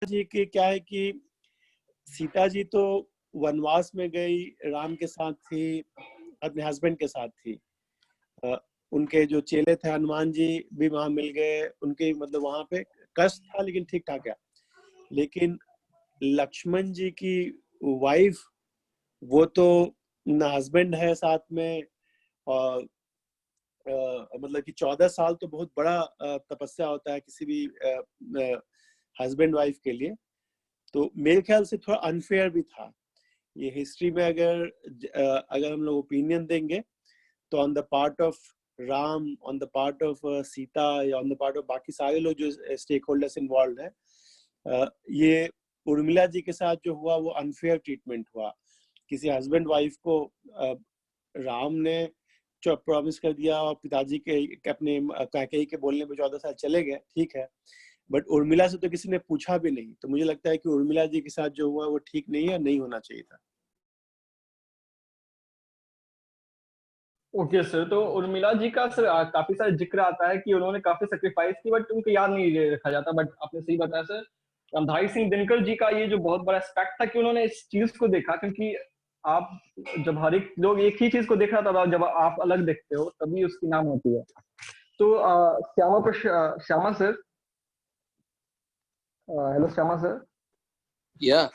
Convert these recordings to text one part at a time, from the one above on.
जी की क्या है कि सीता जी तो वनवास में गई, राम के साथ थी, अपने हस्बैंड के साथ थी। उनके जो चेले थे हनुमान जी भी वहां मिल गए, उनके मतलब वहां पे कष्ट था लेकिन ठीक ठाक है। लेकिन लक्ष्मण जी की वाइफ, वो तो ना हस्बैंड है साथ में, और मतलब कि 14 साल तो बहुत बड़ा तपस्या होता है किसी भी हस्बैंड वाइफ के लिए। तो मेरे ख्याल से थोड़ा अनफेयर भी था ये हिस्ट्री में। अगर हम लोग ओपिनियन देंगे तो on the part of Ram, on the part of Sita, या ऑन द पार्ट ऑफ बाकी सारे लोग जो स्टेक होल्डर्स इन्वॉल्व है, ये उर्मिला जी के साथ जो हुआ वो अनफेयर ट्रीटमेंट हुआ। किसी हस्बैंड वाइफ को राम ने प्रॉमिस कर दिया और पिताजी के अपने कैकेयी के बोलने पे 14 साल चले गए, ठीक है, बट उर्मिला से तो किसी ने पूछा भी नहीं। तो मुझे लगता है कि उर्मिला जी के साथ जो हुआ वो ठीक नहीं है, नहीं होना चाहिए था। ओके सर, तो उर्मिला जी का सर काफी सारा जिक्र आता है कि उन्होंने काफी सेक्रीफाइस की, बट उनको याद नहीं रखा जाता। बट आपने सही बताया सर। रामधारी सिंह दिनकर जी का ये जो बहुत बड़ा एस्पेक्ट था कि उन्होंने इस चीज को देखा, क्योंकि आप जब हर एक लोग एक ही चीज को देख रहा था, जब आप अलग देखते हो तभी उसकी नाम होती है। तो Shyama sir, hello Shyama sir. या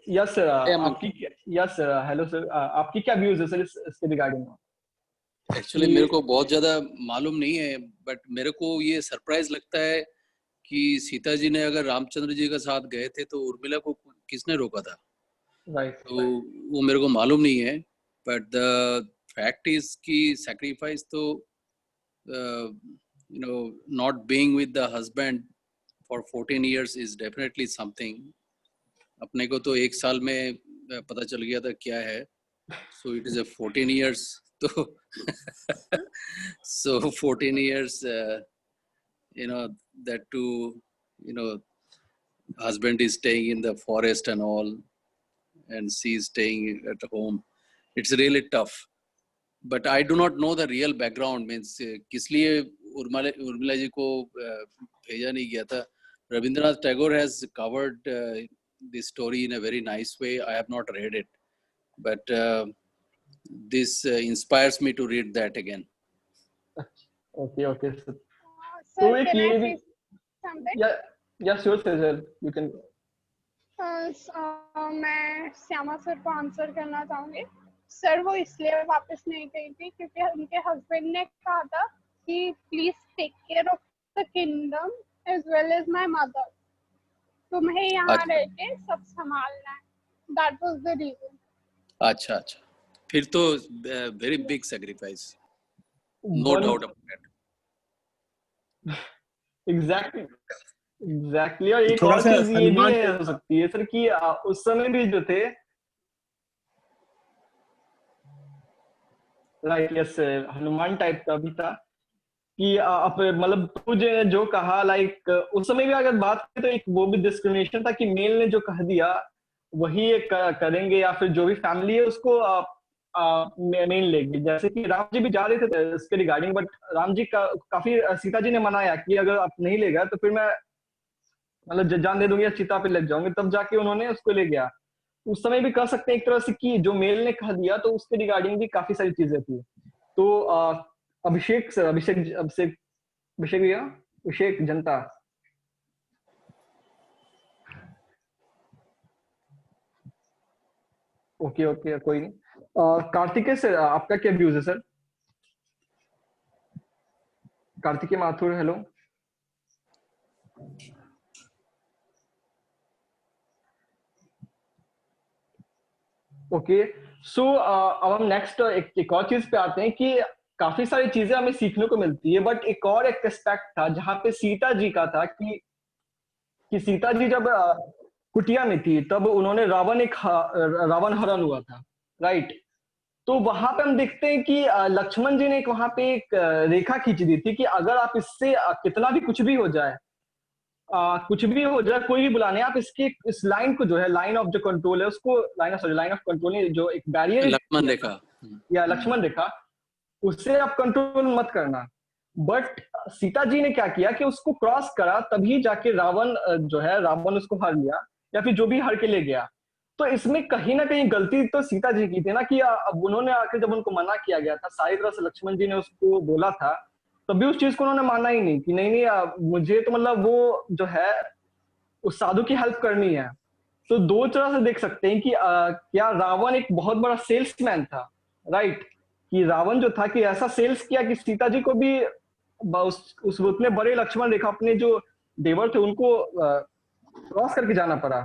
यस सर, आपकी यस सर, हेलो सर, आपकी क्या व्यूज है सर इसके रिगार्डिंग में? एक्चुअली मेरे को बहुत ज्यादा मालूम नहीं है, बट मेरे को ये सरप्राइज लगता है कि सीता जी ने अगर रामचंद्र जी के साथ गए थे तो उर्मिला को किसने रोका था। राइट, तो वो मेरे को मालूम नहीं है, बट द फैक्ट इज कि सैक्रिफाइस तो you know not being with the husband for 14 years is definitely something. अपने को तो एक साल में पता चल गया था क्या है, so it is a 14 years तो so 14 years that too, husband is staying in the forest and all, and she is staying at home. It's really tough, but I do not know the real background, means किस लिए उर्मिला जी को भेजा नहीं गया था. Rabindranath Tagore has covered this story in a very nice way. I have not read it, but this inspires me to read that again. Okay, sir. Sir, can I say something? Yeah, sure, sir. You can. मैं Shyama sir को answer करना चाहूंगी। Sir वो इसलिए वापस नहीं गई थी क्योंकि उनके हस्बैंड ने कहा था कि please take care of the kingdom as well as my mother, तुम्हें यहाँ रह के सब संभालना है। That was the reason. अच्छा, फिर तो very big sacrifice, no doubt about that. Exactly. और एक और चीज ये भी हो सकती है सर कि उस समय भी जो थे, राइट, यस, हनुमान टाइप का भी था कि मतलब तुझे जो कहा, लाइक उस समय भी अगर बात करें तो एक वो भी डिस्क्रिमिनेशन था कि मेल ने जो कह दिया वही करेंगे, या फिर जो भी फैमिली है उसको मेन लेगी। जैसे कि राम जी भी जा रहे थे इसके रिगार्डिंग, बट राम जी काफी सीता जी ने मनाया कि अगर आप नहीं ले गए तो फिर मैं मतलब जान दे दूंगी या चिता पे लग जाऊंगी, तब जाके उन्होंने उसको ले गया। उस समय भी कह सकते हैं एक तरह से कि जो मेल ने कह दिया तो उसके रिगार्डिंग भी काफी सारी चीजें थी। तो अभिषेक सर, अभिषेक जनता। ओके, कोई नहीं। कार्तिकेय सर, आपका क्या व्यूज है sir? Kartikeya Mathur, hello. Okay, so अब हम नेक्स्ट एक और चीज पे आते हैं कि काफी सारी चीजें हमें सीखने को मिलती है, बट एक और एक एस्पेक्ट था जहां पे सीता जी का था कि सीता जी जब कुटिया में थी तब उन्होंने रावण हरण हुआ था, राइट। तो वहां पे हम देखते हैं कि लक्ष्मण जी ने वहां पे एक रेखा खींच दी थी कि अगर आप इससे कितना भी कुछ भी हो जाए, कोई भी बुलाने, आप इसके इस लाइन को जो है लाइन ऑफ जो कंट्रोल है उसको लाइन ऑफ कंट्रोल जो एक बैरियर लक्ष्मण रेखा या लक्ष्मण रेखा, उससे आप कंट्रोल मत करना। बट सीता जी ने क्या किया कि उसको क्रॉस करा, तभी जाके रावण जो है, रावण उसको हर लिया, या फिर जो भी हर के ले गया। तो इसमें कहीं ना कहीं गलती तो सीता जी की थी ना, कि अब उन्होंने आकर जब उनको मना किया गया था, सारी तरह से लक्ष्मण जी ने उसको बोला था, तभी उस चीज को उन्होंने माना ही नहीं कि नहीं नहीं मुझे तो मतलब वो जो है उस साधु की हेल्प करनी है। तो दो तरह से देख सकते हैं कि क्या रावण एक बहुत बड़ा सेल्समैन था, राइट? कि रावण जो था कि ऐसा सेल्स किया कि सीता जी को भी उस उतने बड़े लक्ष्मण रेखा अपने जो देवर थे उनको क्रॉस करके जाना पड़ा,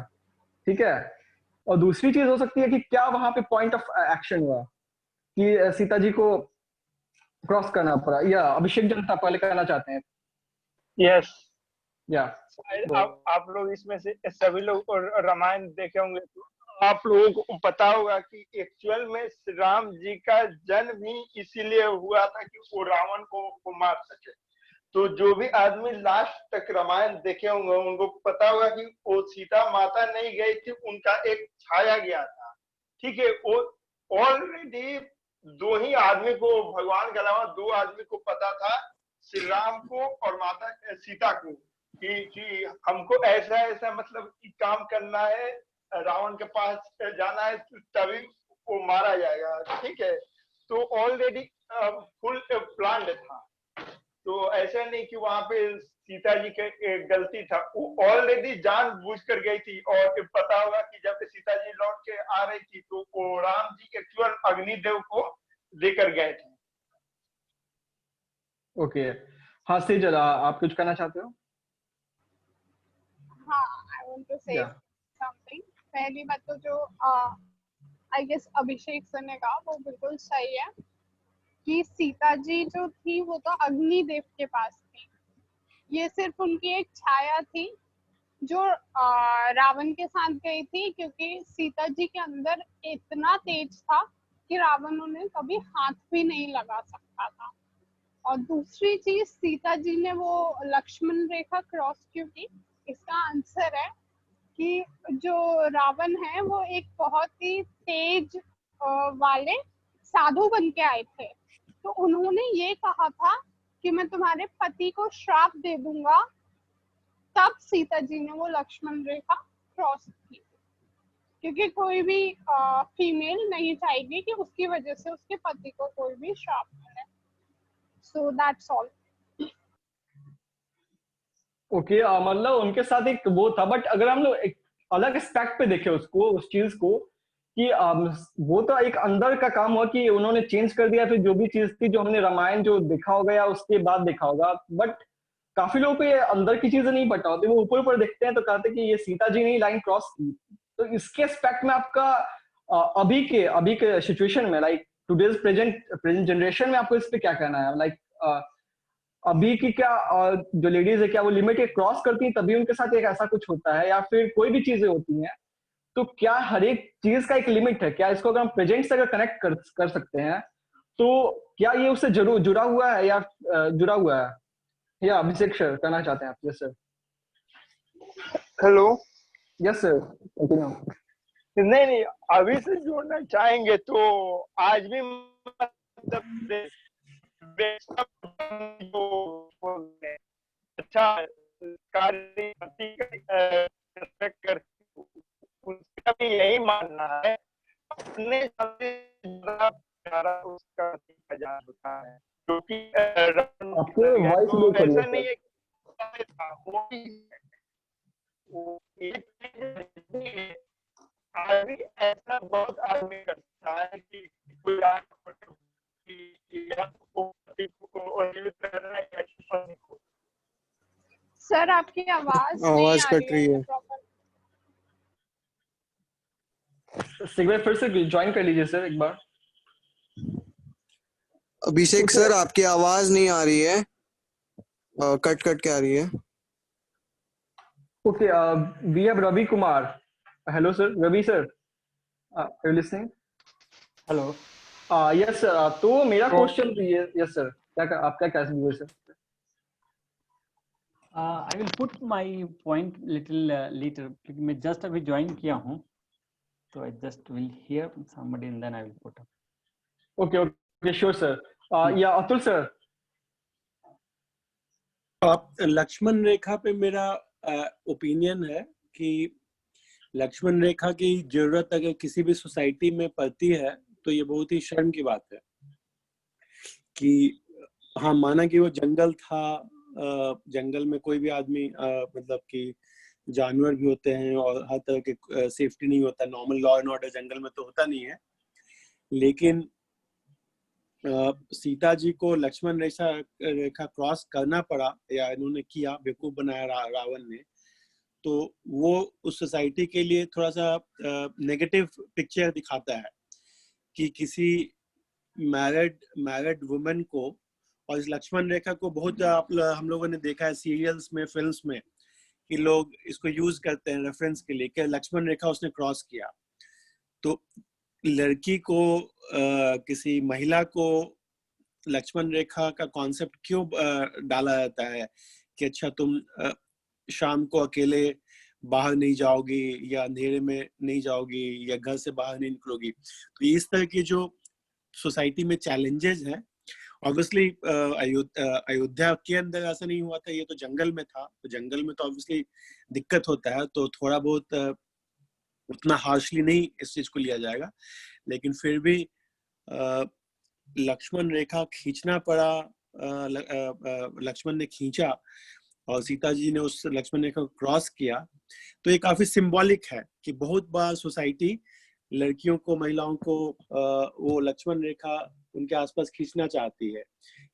ठीक है। और दूसरी चीज हो सकती है कि क्या वहां पे पॉइंट ऑफ एक्शन हुआ कि सीता जी को क्रॉस करना पड़ा, या अभिषेक जनता पहले कहना चाहते हैं? यस, या आप लोग इसमें से सभी लोग रामायण देखे होंगे, तो आप लोगों को पता होगा कि एक्चुअल में श्री राम जी का जन्म ही इसीलिए हुआ था कि वो रावण को मार सके। तो जो भी आदमी लास्ट तक रामायण देखे होंगे उनको पता होगा कि वो सीता माता नहीं गई थी, उनका एक छाया गया था, ठीक है। वो ऑलरेडी दो ही आदमी को, भगवान के अलावा दो आदमी को पता था, श्री राम को और माता सीता को, कि हमको ऐसा ऐसा मतलब काम करना है, रावण के पास जाना है, तभी वो मारा जाएगा, ठीक है। तो ऑलरेडी फुल प्लान्ड था। तो ऐसा नहीं कि वहां पे सीता जी के गलती था, वो ऑलरेडी जान बूझ कर गई थी। और पता होगा कि जब सीता जी लौट के आ रही थी तो वो राम जी एक्चुअल अग्निदेव को लेकर गए थे। ओके, हाँ सेजल, आप कुछ कहना चाहते हो? हाँ, I want to say something. पहली बात तो जो आई गेस अभिषेक सर ने कहा वो बिल्कुल सही है कि सीता जी जो थी वो तो अग्निदेव के पास थी, ये सिर्फ उनकी एक छाया थी जो रावण के साथ गई थी, क्योंकि सीता जी के अंदर इतना तेज था कि रावण उन्हें कभी हाथ भी नहीं लगा सकता था। और दूसरी चीज, सीता जी ने वो लक्ष्मण रेखा क्रॉस क्यों की, इसका आंसर है कि जो रावण है वो एक बहुत ही तेज वाले साधु बन के आए थे, तो उन्होंने ये कहा था कि मैं तुम्हारे पति को श्राप दे दूंगा, तब सीता जी ने वो लक्ष्मण रेखा क्रॉस की, क्योंकि कोई भी फीमेल नहीं चाहेगी कि उसकी वजह से उसके पति को कोई भी श्राप मिले। So that's all. ओके, मतलब उनके साथ एक वो था, बट अगर हम लोग एक अलग एस्पेक्ट पे देखें उसको, उस चीज को, कि वो तो एक अंदर का काम हुआ कि उन्होंने चेंज कर दिया, फिर जो भी चीज थी जो हमने रामायण जो देखा होगा या उसके बाद देखा होगा, बट काफी लोगों को ये अंदर की चीजें नहीं पता होती, वो ऊपर ऊपर देखते हैं तो कहते हैं कि ये सीता जी ने लाइन क्रॉस की। तो इसके एस्पेक्ट में आपका अभी के सिचुएशन में, लाइक टुडेज प्रेजेंट जनरेशन में, आपको इस पे क्या कहना है? लाइक अभी की क्या जो लेडीज है, क्या वो लिमिट क्रॉस करती हैं तभी उनके साथ एक ऐसा कुछ होता है, या फिर कोई भी चीजें होती हैं, तो क्या हर एक चीज का एक लिमिट है? क्या इसको अगर हम प्रेजेंट से अगर कनेक्ट कर सकते हैं, तो क्या ये उससे जरूर जुड़ा हुआ है, या जुड़ा हुआ है? या अभिषेक सर कहना चाहते हैं आप? Yes sir. Hello. Yes sir, continue. नहीं, अभी से जोड़ना चाहेंगे तो आज भी मतलब अच्छा कार्य कर, उसका भी यही मानना है, अपने उसका होता है, क्योंकि आपके वॉइस लो करिए ऐसा नहीं है आदमी, ऐसा बहुत आदमी करता है कि सर आपकी आवाज कट रही है। सिगरेट फिर से ज्वाइन कर लीजिए सर एक बार। अभिषेक सर आपकी आवाज नहीं आ रही है, कट कट के आ रही है। Okay, we have Ravi Kumar. Hello sir, Ravi sir, are you listening? Hello. Yes sir, तो मेरा क्वेश्चन, यस सर, क्या आपका क्या व्यू है sir? I will put my point little later, क्योंकि मैं जस्ट अभी ज्वाइन किया हूँ, तो I just will hear somebody and then I will put up. Okay, sure sir. या अतुल सर, आप लक्ष्मण रेखा पे मेरा ओपिनियन है कि लक्ष्मण रेखा की जरूरत अगर किसी भी सोसाइटी में पड़ती है तो ये बहुत ही शर्म की बात है कि हाँ, माना कि वो जंगल था, जंगल में कोई भी आदमी मतलब कि जानवर भी होते हैं और हर तरह के सेफ्टी नहीं होता, नॉर्मल लॉ एंड ऑर्डर जंगल में तो होता नहीं है, लेकिन सीता जी को लक्ष्मण रेखा क्रॉस करना पड़ा या इन्होंने किया, बेवकूफ बनाया रावण ने, तो वो उस सोसाइटी के लिए थोड़ा सा नेगेटिव पिक्चर दिखाता है कि किसी मैरिड वुमेन को, और इस लक्ष्मण रेखा को बहुत हम लोगों ने देखा है सीरियल्स में, फिल्म्स में, कि लोग इसको यूज करते हैं रेफरेंस के लिए कि लक्ष्मण रेखा उसने क्रॉस किया। तो लड़की को किसी महिला को लक्ष्मण रेखा का कॉन्सेप्ट क्यों डाला जाता है कि अच्छा तुम शाम को अकेले बाहर नहीं जाओगी या अंधेरे में नहीं जाओगी या घर से बाहर नहीं निकलोगी। तो इस तरह की जो सोसाइटी में चैलेंजेस हैं, ऑब्वियसली अयोध्या के अंदर ऐसा नहीं हुआ था, ये तो जंगल में था, तो जंगल में तो ऑब्वियसली दिक्कत होता है, तो थोड़ा बहुत उतना हार्शली नहीं इस चीज को लिया जाएगा, लेकिन फिर भी लक्ष्मण रेखा खींचना पड़ा, लक्ष्मण ने खींचा और सीता जी ने उस लक्ष्मण रेखा को क्रॉस किया, तो ये काफी सिंबॉलिक है कि बहुत बार सोसाइटी लड़कियों को, महिलाओं को वो लक्ष्मण रेखा उनके आसपास खींचना चाहती है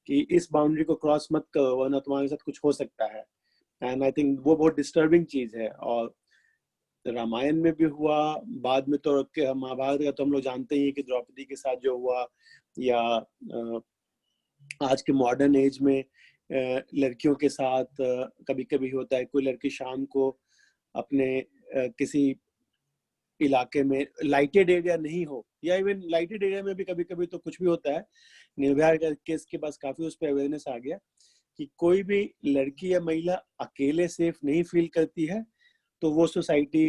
कि इस बाउंड्री को क्रॉस मत करो वरना तुम्हारे साथ कुछ हो सकता है। एंड आई थिंक वो बहुत डिस्टर्बिंग चीज है, और रामायण में भी हुआ, बाद में तो महाभारत का तो हम लोग जानते ही हैं कि द्रौपदी के साथ जो हुआ, या आज के मॉडर्न एज में लड़कियों के साथ कभी कभी होता है। कोई लड़की शाम को अपने किसी इलाके में लाइटेड एरिया नहीं हो, या इवन लाइटेड एरिया में भी कभी कभी तो कुछ भी होता है, निर्भया का केस के पास काफी उस पर अवेयरनेस आ गया कि कोई भी लड़की या महिला अकेले सेफ नहीं फील करती है तो वो सोसाइटी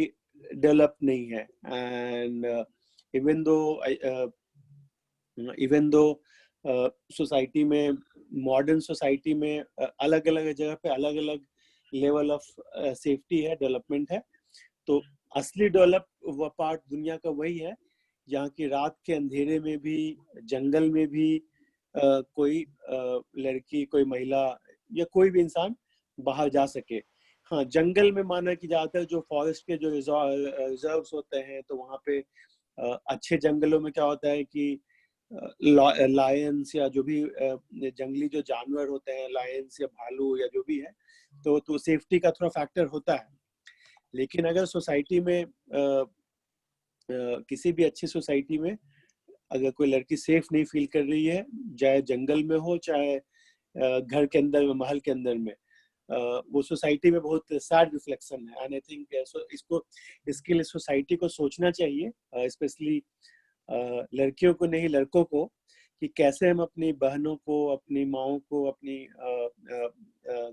डेवलप नहीं है। एंड इवन दो सोसाइटी में, मॉडर्न सोसाइटी में अलग अलग जगह पे अलग अलग लेवल ऑफ सेफ्टी है, डेवलपमेंट है, तो असली डेवलप वो पार्ट दुनिया का वही है जहाँ की रात के अंधेरे में भी, जंगल में भी कोई लड़की, कोई महिला या कोई भी इंसान बाहर जा सके। हाँ, जंगल में माना कि ज्यादातर जो फॉरेस्ट के जो रिजर्व्स होते हैं, तो वहाँ पे अच्छे जंगलों में क्या होता है कि लायंस या जो भी जंगली जो जानवर होते हैं, लायंस या भालू या जो भी है, तो सेफ्टी का थोड़ा फैक्टर होता है। लेकिन अगर सोसाइटी में किसी भी अच्छी सोसाइटी में अगर कोई लड़की सेफ नहीं फील कर रही है, चाहे जंगल में हो चाहे घर के अंदर में, महल के अंदर में, वो सोसाइटी में बहुत सैड रिफ्लेक्शन है। एंड आई थिंक इसके लिए सोसाइटी को सोचना चाहिए, स्पेशली लड़कियों को नहीं, लड़कों को, कि कैसे हम अपनी बहनों को, अपनी माओं को, अपनी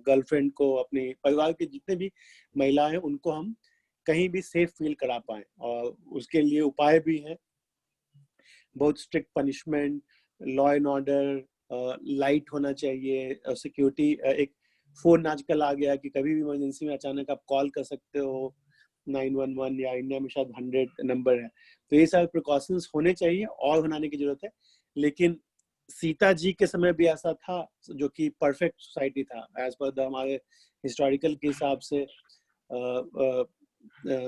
गर्लफ्रेंड को, अपनी परिवार के जितने भी महिलाएं हैं उनको हम कहीं भी सेफ फील करा पाए। और उसके लिए उपाय भी हैं, बहुत strict punishment, law and order, light होना चाहिए, सिक्योरिटी, एक फोन आजकल आ गया कि कभी भी इमरजेंसी में अचानक आप कॉल कर सकते हो, 911 या इंडिया में शायद 100 नंबर है, तो ये सारे प्रिकॉशंस होने चाहिए और बनाने की जरूरत है। लेकिन सीता जी के समय भी ऐसा था जो कि परफेक्ट सोसाइटी था, एज पर हमारे हिस्टोरिकल के हिसाब से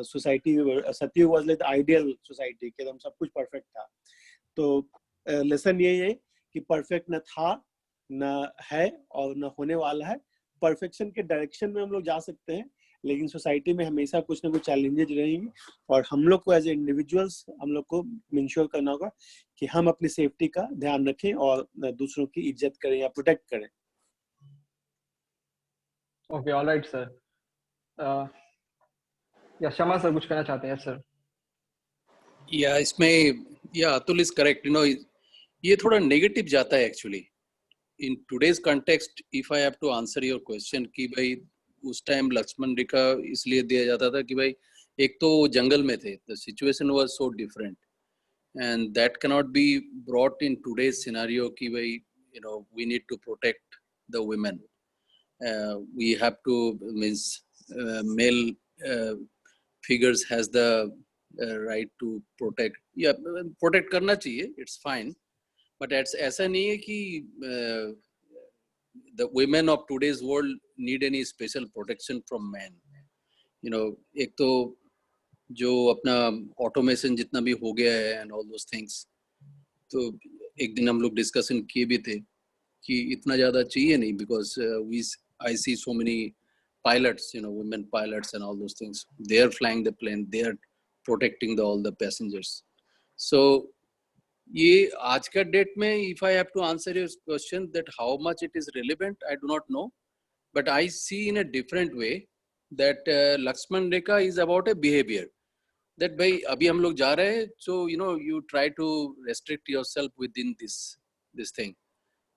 सोसाइटी, सतयुग was like the ideal society के, एकदम सब कुछ परफेक्ट था। तो लेसन यही है कि परफेक्ट न था, न है और न होने वाला है। परफेक्शन के डायरेक्शन में हम लोग जा सकते हैं, लेकिन सोसाइटी में हमेशा कुछ ना कुछ चैलेंजेस रहेंगी, और हम लोग को एज ए इंडिविजुअल्स हम लोग को इंश्योर करना होगा कि हम अपनी सेफ्टी का ध्यान रखें और दूसरों की इज्जत करें या प्रोटेक्ट करें। Okay, alright sir. या शमा सर कुछ कहना चाहते हैं? सर या इसमें, या Atul is correct, you know, ये थोड़ा नेगेटिव जाता है actually in today's context. If I have to answer your question कि भाई उस टाइम लक्ष्मण रेखा इसलिए दिया जाता था कि भाई एक तो जंगल में थे, the situation was so different, and that can not be brought in today's scenario कि भाई you know we need to protect the women. we have to means male figures has the right to protect. Yeah, protect करना चाहिए, it's fine, but ऐसा नहीं है कि the women of today's world need any special protection from men. You know, एक तो जो अपना ऑटोमेशन जितना भी हो गया है and all those things, तो एक दिन हम लोग डिस्कशन किए भी थे कि इतना ज़्यादा चाहिए नहीं, because I see so many pilots, you know, women pilots and all those things. They are flying the plane, they are protecting all the passengers. So ये आज का डेट में if I have to answer your question that how much it is relevant, I do not know, but I see in a different way that Lakshman Rekha is about a behavior. That भाई अभी हम लोग जा रहे हैं, so you know you try to restrict yourself within this thing.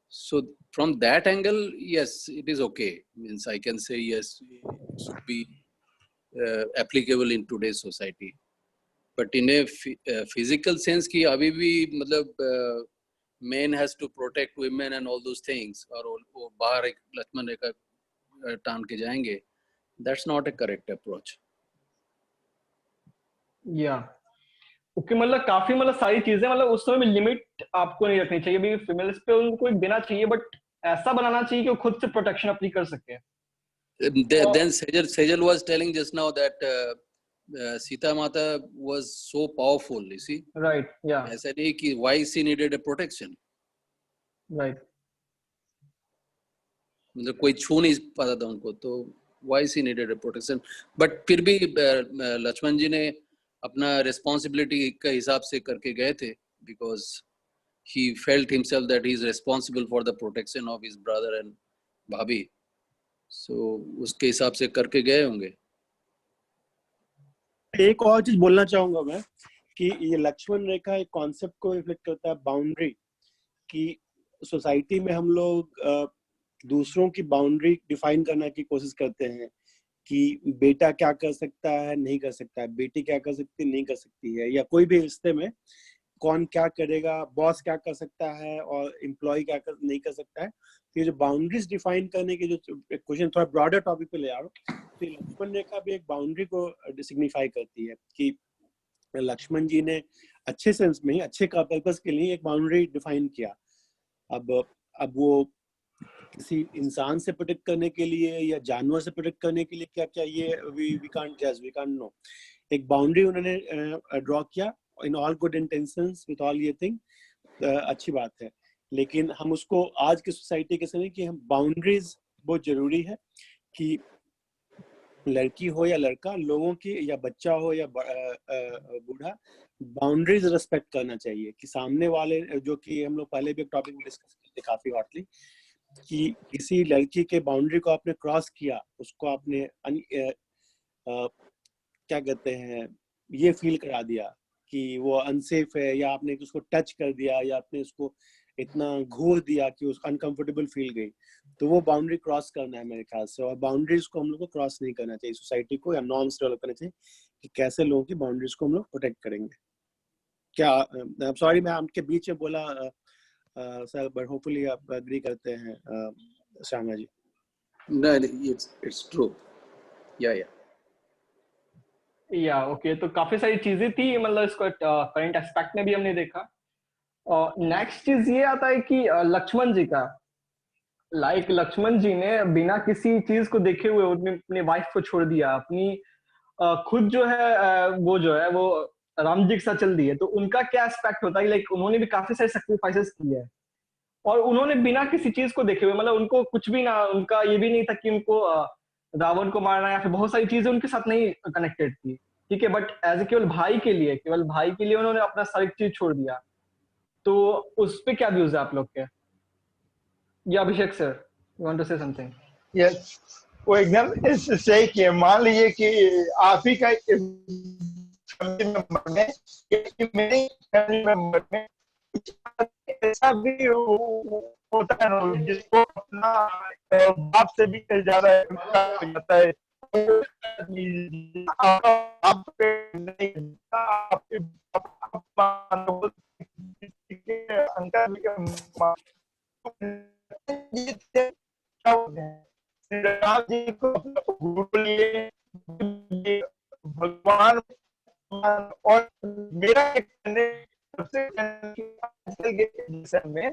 So from that angle, yes, it is okay. Means I can say yes, it should be applicable in today's society. But in a physical sense कि अभी भी मतलब men has to protect women and all those things, और वो बाहर एक लक्ष्मण रेखा टान के जाएंगे, that's not a correct approach. या ओके, मतलब काफी मतलब सारी चीजें, मतलब उस समय में लिमिट आपको नहीं रखनी चाहिए, भी फीमेल्स पे उनको एक देना चाहिए, बट ऐसा बनाना चाहिए कि वो खुद से प्रोटेक्शन अपनी कर सके. Then Sejal was telling just now that Sita Mata was so powerful, you see. Right, yeah. ऐसा नहीं कि why she needed a protection. Right. मतलब कोई छू नहीं पाता था उनको, तो why she needed a protection. But फिर भी लक्ष्मण जी ने अपना responsibility का हिसाब से करके गए थे, because he felt himself that he is responsible for the protection of his brother and भाभी. So उसके हिसाब से करके गए होंगे. एक और चीज बोलना चाहूंगा मैं कि ये लक्ष्मण रेखा एक कॉन्सेप्ट को रिफ्लेक्ट करता है, बाउंड्री की. सोसाइटी में हम लोग दूसरों की बाउंड्री डिफाइन करने की कोशिश करते हैं कि बेटा क्या कर सकता है, नहीं कर सकता है, बेटी क्या कर सकती है, नहीं कर सकती है, या कोई भी रिश्ते में कौन क्या करेगा, बॉस क्या कर सकता है और एम्प्लॉय क्या नहीं कर सकता है. तो ये जो बाउंड्रीज डिफाइन करने के जो क्वेश्चन थोड़ा ब्रॉडर टॉपिक पे ले आ रहा हूँ, तो लक्ष्मण रेखा भी एक बाउंड्री को सिग्निफाई करती है कि लक्ष्मण जी ने अच्छे सेंस में, अच्छे का पर्पस के लिए एक बाउंड्री डिफाइन किया. अब वो किसी इंसान से प्रोटेक्ट करने के लिए या जानवर से प्रोटेक्ट करने के लिए क्या क्या, ये वी कांट जज, वी कांट नो. एक बाउंड्री उन्होंने ड्रॉ किया in all good intentions with all ये थिंग, अच्छी बात है. लेकिन हम उसको आज की सोसाइटी के समय कि हम बाउंड्रीज बहुत जरूरी है कि लड़की हो या लड़का, लोगों की, या बच्चा हो या बूढ़ा, बाउंड्रीज रिस्पेक्ट करना चाहिए. कि सामने वाले, जो कि हम लोग पहले भी एक टॉपिक में डिस्कस किए थे काफी हॉटली, कि किसी लड़की के बाउंड्री को आपने क्रॉस किया, उसको आपने क्या कहते हैं, ये फील करा दिया कि वो अनसेफ है, या आपने उसको टच कर दिया, या आपने उसको इतना घूर दिया कि उसको अनकंफर्टेबल फील गई, तो वो बाउंड्री क्रॉस करना है मेरे ख्याल से. और बाउंड्रीज को हम लोग को क्रॉस नहीं करना चाहिए. सोसाइटी को या नॉर्म्स डेवलप करना चाहिए कि कैसे लोगों की बाउंड्रीज को हम लोग प्रोटेक्ट करेंगे. क्या सॉरी मैं आपके बीच में बोला सर, बट होपफुली आप एग्री करते हैं श्यामा जी. No, it's true. Yeah. या ओके, तो काफी सारी चीजें थी, मतलब इसको करंट एस्पेक्ट में भी हमने देखा. नेक्स्ट चीज ये आता है कि लक्ष्मण जी का, लक्ष्मण जी ने बिना किसी चीज को देखे हुए अपनी वाइफ को छोड़ दिया, अपनी खुद जो है वो राम जी के साथ चल दी है. तो उनका क्या एस्पेक्ट होता है, लाइक उन्होंने भी काफी सारे सैक्रिफाइसेस किए हैं, और उन्होंने बिना किसी चीज को देखे हुए, मतलब उनको कुछ भी ना, उनका ये भी नहीं था कि उनको रावण को मारना, या फिर बहुत सारी चीजें उनके साथ नहीं कनेक्टेड थी, ठीक है, बट एज ए केवल भाई के लिए उन्होंने अपना सारी चीज छोड़ दिया. तो उस पे क्या व्यूज है आप लोग के? या Abhishek sir, you want to say something? Yes, वो एकदम सही किया. मान लीजिए कि आप ही का फैमिली मेंबर में, मेरे फैमिली मेंबर में ऐसा भी होता है ना, जिसको अपना बाप से भी ज्यादा जाता है. राम जी को गुरु लिए, भगवान, और मेरा एक सबसे में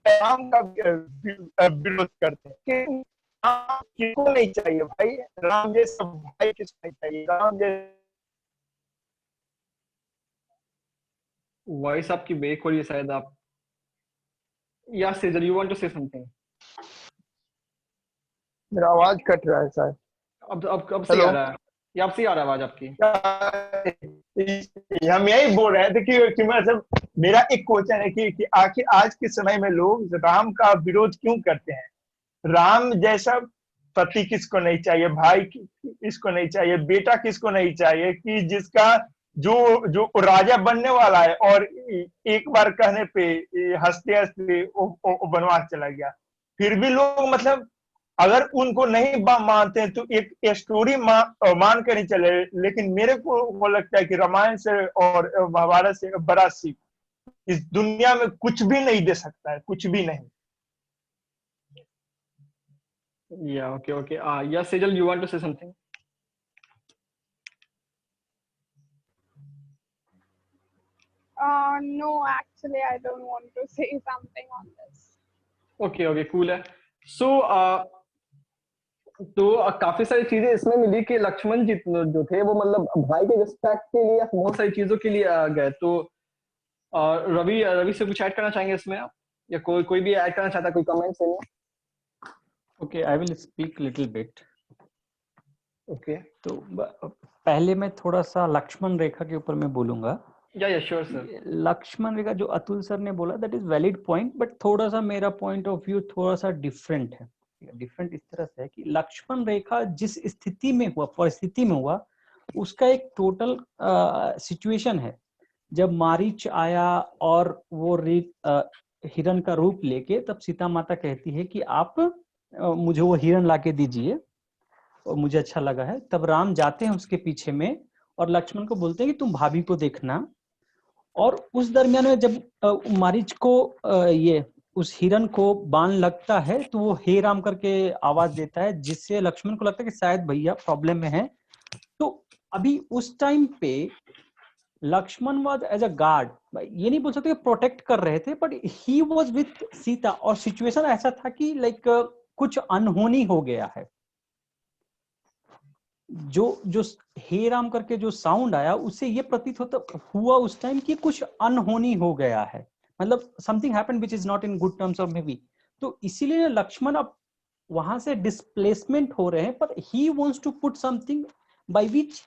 राम का विरोध करते हैं कि किसको नहीं चाहिए भाई, राम जैसा भाई किसको नहीं चाहिए, राम जैसा। वॉइस आपकी ब्रेक हो रही है शायद आप, या Sejal you want to say something? मेरा आवाज कट रहा है सर। अब सही आ रहा है, या अब सही आ रहा है आवाज आपकी? हम यही बोल रहे थे कि मतलब मेरा एक क्वेश्चन है कि आखिर आज के समय में लोग राम का विरोध क्यों करते हैं? राम जैसा पति किसको नहीं चाहिए, भाई किसको नहीं चाहिए, बेटा किसको नहीं चाहिए, कि जिसका जो राजा बनने वाला है और एक बार कहने पे हंसते हंसते वो वनवास चला गया। फिर भी लोग मतलब अगर उनको नहीं मानते हैं तो एक स्टोरी मान कर ही चले, लेकिन मेरे को वो लगता है कि रामायण से और महाभारत से बड़ा सीख इस दुनिया में कुछ भी नहीं दे सकता है, कुछ भी नहीं। Yeah, okay. Yeah, Sejal, you want to say something? No, actually, I don't want to say something on this. Okay, cool है. So, तो काफी सारी चीजें इसमें मिली कि लक्ष्मण जी जो थे वो मतलब भाई के रिस्पेक्ट के लिए बहुत सारी चीजों के लिए गए। तो रवि से कुछ ऐड करना चाहेंगे इसमें आप, या कोई भी ऐड करना चाहता है, कोई कमेंट्स है? Okay, I will speak little bit. Okay. तो पहले मैं थोड़ा सा लक्ष्मण रेखा के ऊपर मैं बोलूंगा। या श्योर सर। लक्ष्मण रेखा जो अतुल सर ने बोला that is valid point, but थोड़ा सा मेरा पॉइंट ऑफ व्यू थोड़ा सा डिफरेंट है। डिफरेंट इस तरह से है कि लक्ष्मण रेखा जिस स्थिति में हुआ, परिस्थिति में हुआ, उसका एक टोटल सिचुएशन है। जब मारीच आया और वो हिरण का रूप लेके, तब सीता माता कहती है कि आप मुझे वो हिरण लाके दीजिए और मुझे अच्छा लगा है। तब राम जाते हैं उसके पीछे में और लक्ष्मण को बोलते हैं कि तुम भाभी को देखना। और उस दरमियान में जब मारीच को ये उस हिरण को बाण लगता है तो वो हे राम करके आवाज देता है, जिससे लक्ष्मण को लगता है कि शायद भैया प्रॉब्लम में है। तो अभी उस टाइम पे Lakshman was as a guard, ये नहीं बोल सकते प्रोटेक्ट कर रहे थे, but he was with Sita. और सिचुएशन ऐसा था कि लाइक कुछ अनहोनी हो गया है। जो हे राम करके जो साउंड आया उससे ये प्रतीत होता हुआ उस टाइम कि कुछ अनहोनी हो गया है, मतलब something happened which is not in good terms और मे बी। तो इसीलिए लक्ष्मण अब वहां से डिस्प्लेसमेंट हो रहे हैं, पर he wants to put something by which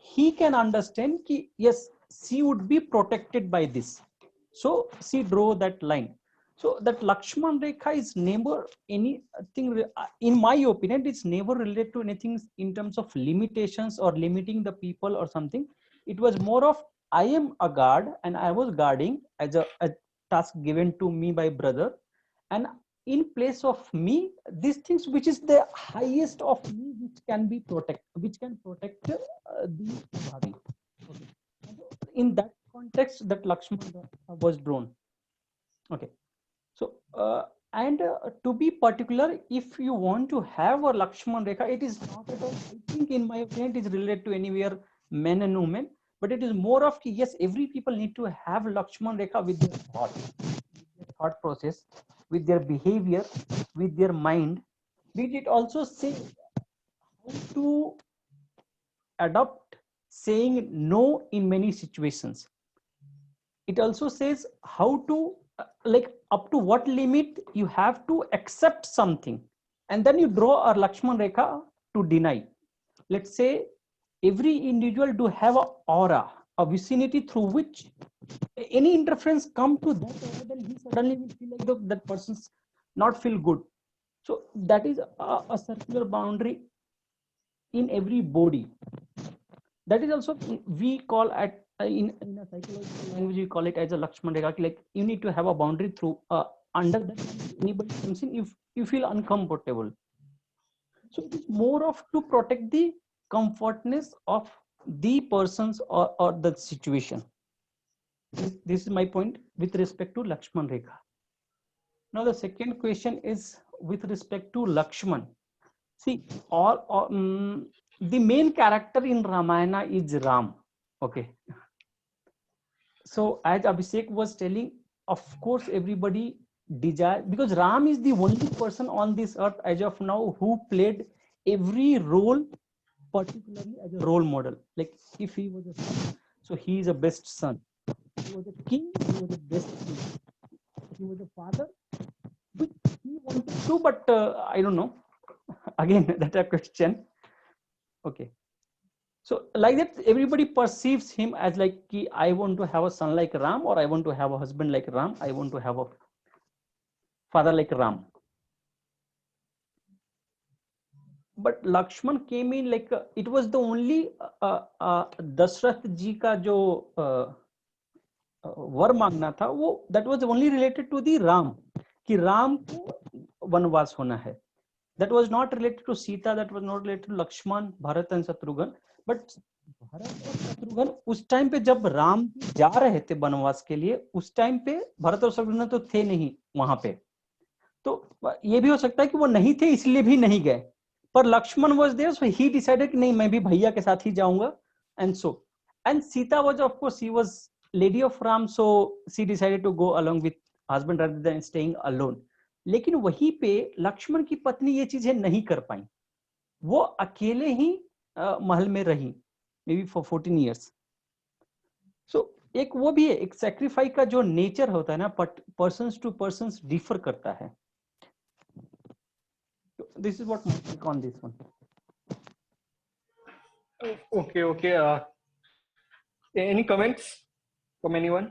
he can understand ki yes, she would be protected by this, so she drew that line. So that Lakshman Rekha is never anything, in my opinion it's never related to anything in terms of limitations or limiting the people or something. It was more of I am a guard and I was guarding as a task given to me by brother, and in place of me these things which is the highest of me which can protect the body. Okay. In that context that Lakshman was drawn. Okay, so and to be particular, if you want to have a Lakshman Rekha, it is not at all, I think in my opinion it is related to anywhere men and women, but it is more of yes, every people need to have Lakshman Rekha with their thought process, with their behavior, with their mind. Did it also say how to adopt saying no in many situations? It also says how to like up to what limit you have to accept something, and then you draw a Lakshman Rekha to deny. Let's say every individual do have an aura, a vicinity through which any interference come to that aura, then he suddenly will feel like that person's not feel good. So that is a circular boundary in every body. That is also we call at in a psychological language we call it as a Lakshman Rekha. Like you need to have a boundary through under that anybody comes in if you feel uncomfortable. So it is more of to protect the comfortness of the persons or the situation. This is my point with respect to Lakshman Rekha. Now the second question is with respect to Lakshman, see, the main character in Ramayana is Ram. Okay. So as Abhishek was telling, of course everybody desire, because Ram is the only person on this earth as of now who played every role, particularly as a role model. Like if he was a son, so he is a best son. He was a king, he was a best king. He was a father, which he wanted to, but I don't know. Again, that's a question. Okay. So like that, everybody perceives him as like, I want to have a son like Ram, or I want to have a husband like Ram. I want to have a father like Ram. But Lakshman came in like, it was the only Dashrath ji ka jo वर मांगना था, वो that was only related to the Ram, कि राम को वनवास होना है. That was not related to Sita, that was not related to Lakshman, Bharat and Shatrughan. But Bharat और शत्रुघ्न उस टाइम पे जब राम जा रहे थे वनवास के लिए, उस टाइम पे भरत और शत्रुघ्न तो थे नहीं वहां पे. तो ये भी हो सकता है कि वो नहीं थे इसलिए भी नहीं गए, पर Lakshman was there, so he decided कि नहीं, मैं भी भैया के साथ ही जाऊंगा. And so, and Sita was of course, she was lady of Ram, so she decided to go along with husband rather than staying alone. लेकिन वहीं पे लक्ष्मण की पत्नी ये चीजें नहीं कर पाई, वो अकेले ही महल में रही, मे बी फॉर 14 years. सो एक वो भी है, एक सेक्रीफाइस का जो नेचर होता है ना, पर्सन्स टू पर्सन्स डिफर करता है. This is what my take on this one. Okay. Any comments from anyone?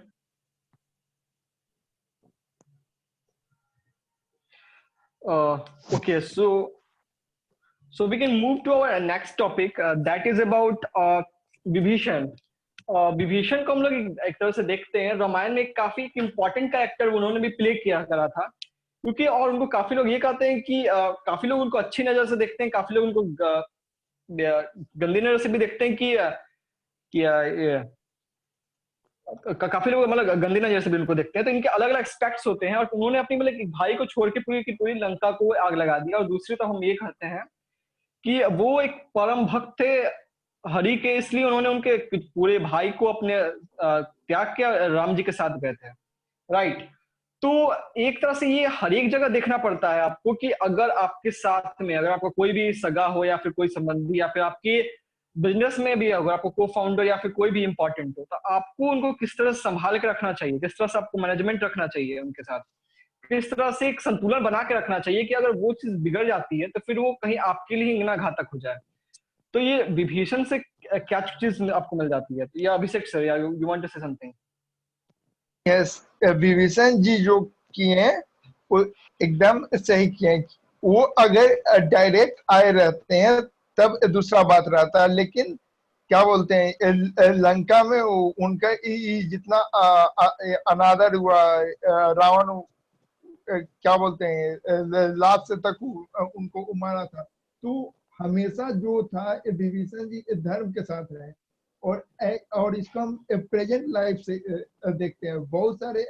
Okay, so we can move to our next topic. That is about Vibhishan. Vibhishan को हम लोग एक तरह से देखते हैं, रामायण में काफी इम्पोर्टेंट कैरेक्टर उन्होंने भी प्ले किया करा था, क्योंकि और उनको काफी लोग ये कहते हैं कि काफी लोग उनको अच्छी नजर से देखते हैं, काफी लोग उनको गंदी नजर से भी देखते हैं कि काफी लोग मतलब गंदी नजर से भी उनको देखते हैं. तो इनके अलग अलग एस्पेक्ट्स होते हैं, और उन्होंने अपनी मतलब एक भाई को छोड़ के पूरी की पूरी लंका को आग लगा दिया. और दूसरी तो हम ये कहते हैं कि वो एक परम भक्त थे हरि के, इसलिए उन्होंने उनके पूरे भाई को अपने त्याग किया, राम जी के साथ गए थे. राइट. तो एक तरह से ये हर एक जगह देखना पड़ता है आपको कि अगर आपके साथ में अगर आपका कोई भी सगा हो या फिर कोई संबंधी या फिर आपके बिजनेस में भी अगर आपको को फाउंडर या फिर कोई भी इंपॉर्टेंट हो, तो आपको उनको किस तरह से संभाल के रखना चाहिए, किस तरह से आपको मैनेजमेंट रखना चाहिए उनके साथ, किस तरह से एक संतुलन बना के रखना चाहिए कि अगर वो चीज बिगड़ जाती है तो फिर वो कहीं आपके लिए इतना घातक हो जाए. तो ये विभीषण से क्या चीज आपको मिल जाती है? या अभिषेक सर, या you want to say something? Yes, Vibhishan ji जो किए हैं वो एकदम सही किए हैं. वो अगर डायरेक्ट आए रहते हैं तब दूसरा बात रहता है, लेकिन क्या बोलते हैं, लंका में उनका जितना अनादर हुआ, रावण क्या बोलते हैं लाभ से तक उनको मारा था. तो हमेशा जो था विभीषण जी धर्म के साथ रहे. और इसको हम प्रेजेंट लाइफ से देखते हैं. बहुत सारे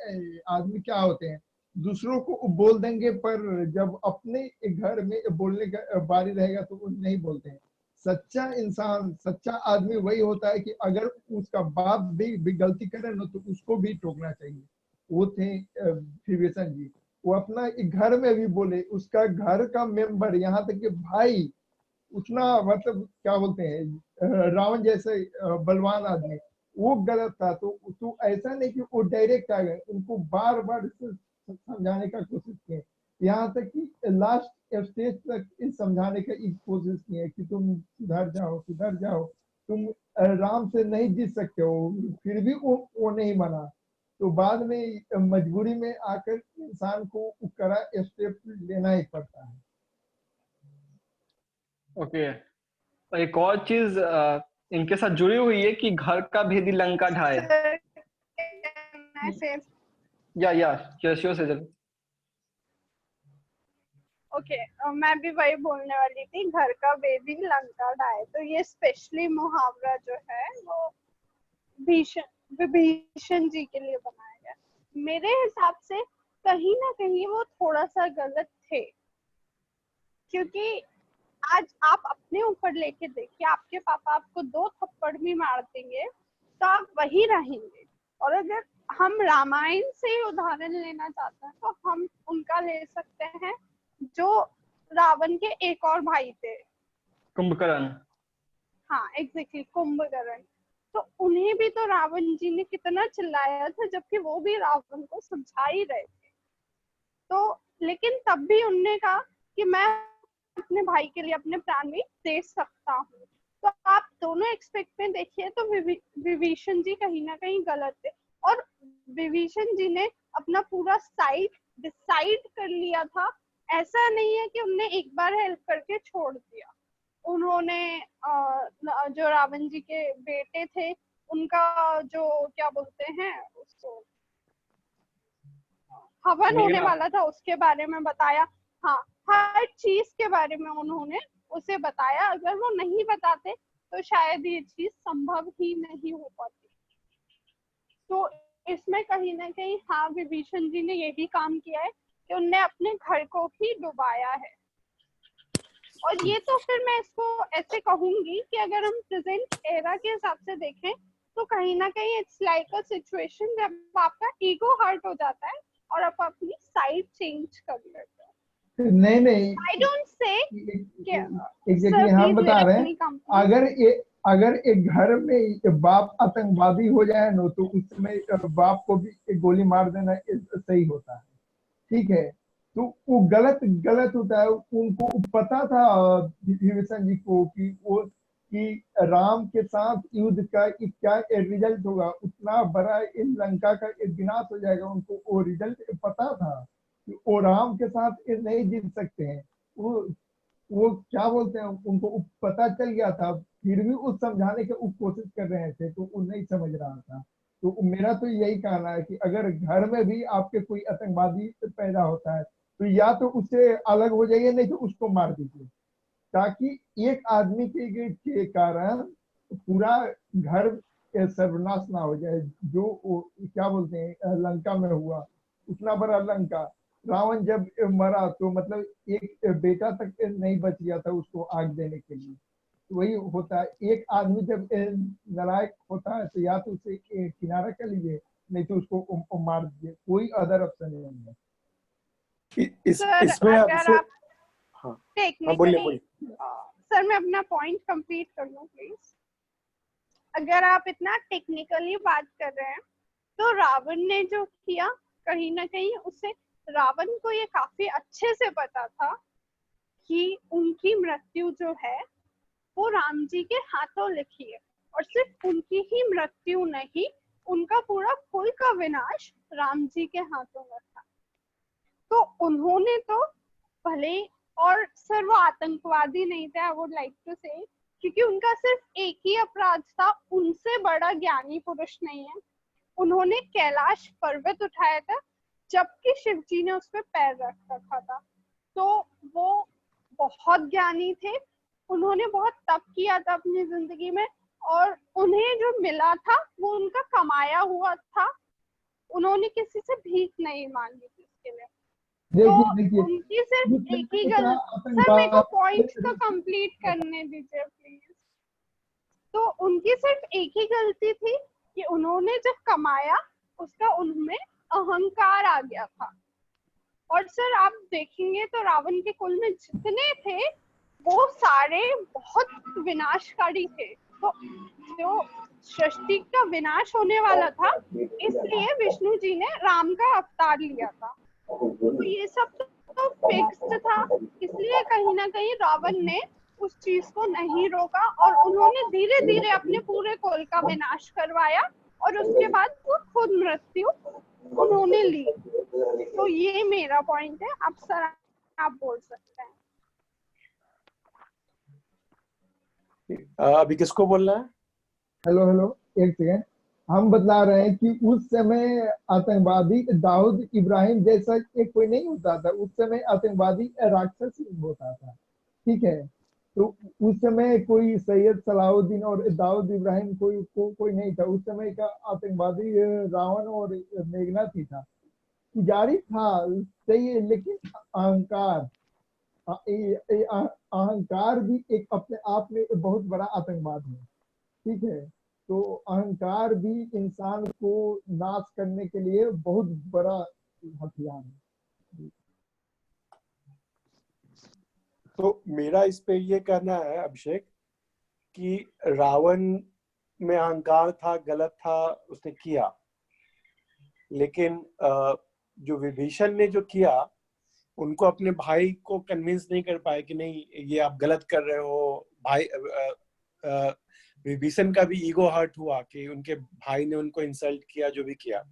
आदमी क्या होते हैं, दूसरों को बोल देंगे, पर जब अपने घर में बोलने का बारी रहेगा तो वो नहीं बोलते हैं. सच्चा इंसान, सच्चा आदमी वही होता है कि अगर उसका बाप भी गलती करे ना तो उसको भी टोकना चाहिए. वो थे विभीषण जी. वो अपना घर में भी बोले, उसका घर का मेंबर, यहाँ तक कि भाई, उतना मतलब क्या बोलते हैं रावण जैसे बलवान आदमी, वो गलत था. तो ऐसा नहीं कि वो डायरेक्ट आ गए, उनको बार बार समझाने का कोशिश किए, यहाँ तक कि लास्ट स्टेज तक इस समझाने का कोशिश किए कि तुम सुधर जाओ, तुम राम से नहीं जीत सकते हो. फिर भी वो नहीं माना. तो बाद में मजबूरी में आकर इंसान को कड़ा स्टेप लेना ही पड़ता है. ओके. एक और चीज इनके साथ जुड़ी हुई है कि घर का भेदी लंका ढाए. ओके, मैं भी वही बोलने वाली थी, घर का भेदी लंका ढाए. तो ये स्पेशली मुहावरा जो है वो विभीषण जी के लिए बनाया गया. मेरे हिसाब से कहीं ना कहीं वो थोड़ा सा गलत थे, क्योंकि आज आप अपने ऊपर लेके देखिए, आपके पापा आपको 2 थप्पड़ भी मार देंगे तो आप वही रहेंगे। और अगर हम रामायण से ही उदाहरण लेना चाहते हैं तो हम उनका ले सकते हैं जो रावण के एक और भाई थे, कुंभकर्ण। हाँ एग्जैक्टली, कुंभकर्ण। तो उन्हें भी तो रावण जी ने कितना चिल्लाया था, जबकि वो भी रावण को समझा ही रहे थे। तो लेकिन तब भी उनने कहा कि मैं अपने भाई के लिए अपने प्राण भी दे सकता हूँ। तो आप दोनों एक्सपेक्ट में देखिए तो विभीषण जी कहीं ना कहीं गलत थे, और विभीषण जी ने अपना पूरा साइड डिसाइड कर लिया था। ऐसा नहीं है कि उनने एक बार हेल्प करके छोड़ दिया। उन्होंने जो रावण जी के बेटे थे उनका जो क्या बोलते हैं उसको, हवन होने वाला था, उसके बारे में बताया। हाँ, हर चीज के बारे में उन्होंने उसे बताया। अगर वो नहीं बताते तो शायद ये चीज संभव ही नहीं हो पाती। तो इसमें कहीं ना कहीं हाँ, विभीषण जी ने यही काम किया है कि उनने अपने घर को ही डुबाया है। और ये तो फिर मैं इसको ऐसे कहूंगी कि अगर हम प्रेजेंट एरा के हिसाब से देखें तो कहीं ना कहीं इट्स लाइक अ सिचुएशन जब आपका ईगो हर्ट हो जाता है और आप अपनी साइड चेंज कर लेते हो। नहीं आई डोंट से एग्जैक्टली हम बता रहे हैं, अगर एक घर में बाप आतंकवादी हो जाए ना तो उस समय बाप को भी एक गोली मार देना सही होता है, ठीक है। तो वो गलत होता है। उनको पता था विभीषण जी को कि राम के साथ युद्ध का क्या रिजल्ट होगा, उतना बड़ा इस लंका का विनाश हो जाएगा। उनको वो रिजल्ट पता था कि वो राम के साथ नहीं जीत सकते हैं। वो क्या बोलते हैं, उनको पता चल गया था, फिर भी उस समझाने की कोशिश कर रहे थे तो वो नहीं समझ रहा था। तो मेरा तो यही कहना है कि अगर घर में भी आपके कोई आतंकवादी पैदा होता है तो या तो उससे अलग हो जाइए, नहीं तो उसको मार दीजिए, ताकि एक आदमी के कारण पूरा घर सर्वनाश ना हो जाए। जो क्या बोलते हैं लंका में हुआ, उतना बड़ा लंका, रावण जब मरा तो मतलब एक बेटा तक नहीं बच गया था उसको आग देने के लिए। वही होता है, एक आदमी जब नालायक होता है तो या तो उसे किनारा कर लीजिए, नहीं तो उसको मार दीजिए, कोई अदर ऑप्शन नहीं है। इसमें अगर आप हाँ टेक्निकली बोलिए। सर मैं अपना पॉइंट कंप्लीट कर लूं प्लीज। अगर आप इतना टेक्निकली बात कर रहे हैं तो रावण ने जो किया, कहीं ना कहीं उसे रावण को ये काफी अच्छे से पता था कि उनकी मृत्यु जो है वो राम जी के हाथों लिखी है। और सिर्फ उनकी ही मृत्यु नहीं, उनका पूरा कुल का विनाश राम जी के हाथों में था। तो उन्होंने तो भले, और सर वो आतंकवादी नहीं थे, आई वुड लाइक टू से, क्योंकि उनका सिर्फ एक ही अपराध था, उनसे बड़ा ज्ञानी पुरुष नहीं है। उन्होंने कैलाश पर्वत उठाया था जबकि शिव जी ने उस पर पैर रख रखा था। तो वो बहुत ज्ञानी थे, उन्होंने बहुत तप किया था अपनी जिंदगी में, और उन्हें जो मिला था वो उनका कमाया हुआ था। उन्होंने किसी से भीख नहीं मांगी थी उसके लिए। तो उनकी सिर्फ एक ही गलती, सर मेरे को पॉइंट तो कंप्लीट करने दीजिए प्लीज। तो उनकी सिर्फ एक ही गलती थी कि उन्होंने जब कमाया उसका उनमें अहंकार आ गया था। और सर आप देखेंगे तो रावण के कुल में जितने थे वो सारे बहुत विनाशकारी थे। तो जो सृष्टि का विनाश होने वाला था, इसलिए विष्णु जी ने राम का अवतार लिया था। तो ये सब तो फिक्स्ड था, इसलिए कहीं ना कहीं रावण ने उस चीज को नहीं रोका और उन्होंने धीरे धीरे अपने पूरे कुल का विनाश करवाया और उसके बाद वो खुद मृत्यु उन्होंने ली। तो ये मेरा पॉइंट है। अब सर आप बोल सकते हैं। अभी किसको बोलना है? हेलो एक सेकेंड। हम बता रहे हैं कि उस समय आतंकवादी दाऊद इब्राहिम जैसा एक कोई नहीं होता था। उस समय आतंकवादी राक्षस होता था, ठीक है। तो उस समय कोई सैयद सलाहुद्दीन और दाऊद इब्राहिम कोई नहीं था। उस समय का आतंकवादी रावण और मेघनाथ ही था। पुजारी था सही है, लेकिन अहंकार, अहंकार भी एक अपने आप में बहुत बड़ा आतंकवाद है, ठीक है। तो अहंकार भी इंसान को नाश करने के लिए बहुत बड़ा हथियार है। तो मेरा इस पे ये कहना है अभिषेक कि रावण में अहंकार था, गलत था, उसने किया, लेकिन जो विभीषण ने जो किया, उनको अपने भाई को कन्विंस नहीं कर पाए कि नहीं ये आप गलत कर रहे हो। भाई विभीषण का भी ईगो हर्ट हुआ कि उनके भाई ने उनको इंसल्ट किया, जो भी किया,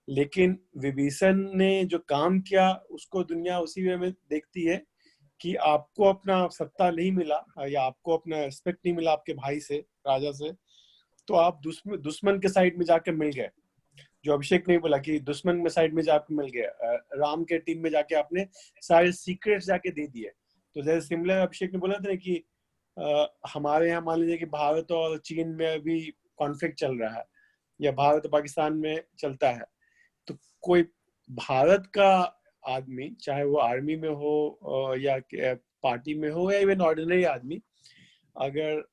लेकिन विभीषण ने जो काम किया उसको दुनिया उसी वे में देखती है कि आपको अपना सत्ता नहीं मिला या आपको अपना रिस्पेक्ट नहीं मिला आपके भाई से, राजा से, तो आप दुश्मन के साइड में जाकर मिल गए। जो अभिषेक ने बोला कि दुश्मन में साइड में जाकर मिल गया, राम के टीम में जाके आपने सारे सीक्रेट्स जाके दे दिए। तो जैसे सिमिलर अभिषेक ने बोला था कि हमारे यहाँ मान लीजिए कि भारत और चीन में अभी कॉन्फ्लिक्ट चल रहा है या भारत और पाकिस्तान में चलता है, तो कोई भारत का आदमी, चाहे वो आर्मी में हो या पार्टी में हो या इवन ऑर्डिनरी आदमी, अगर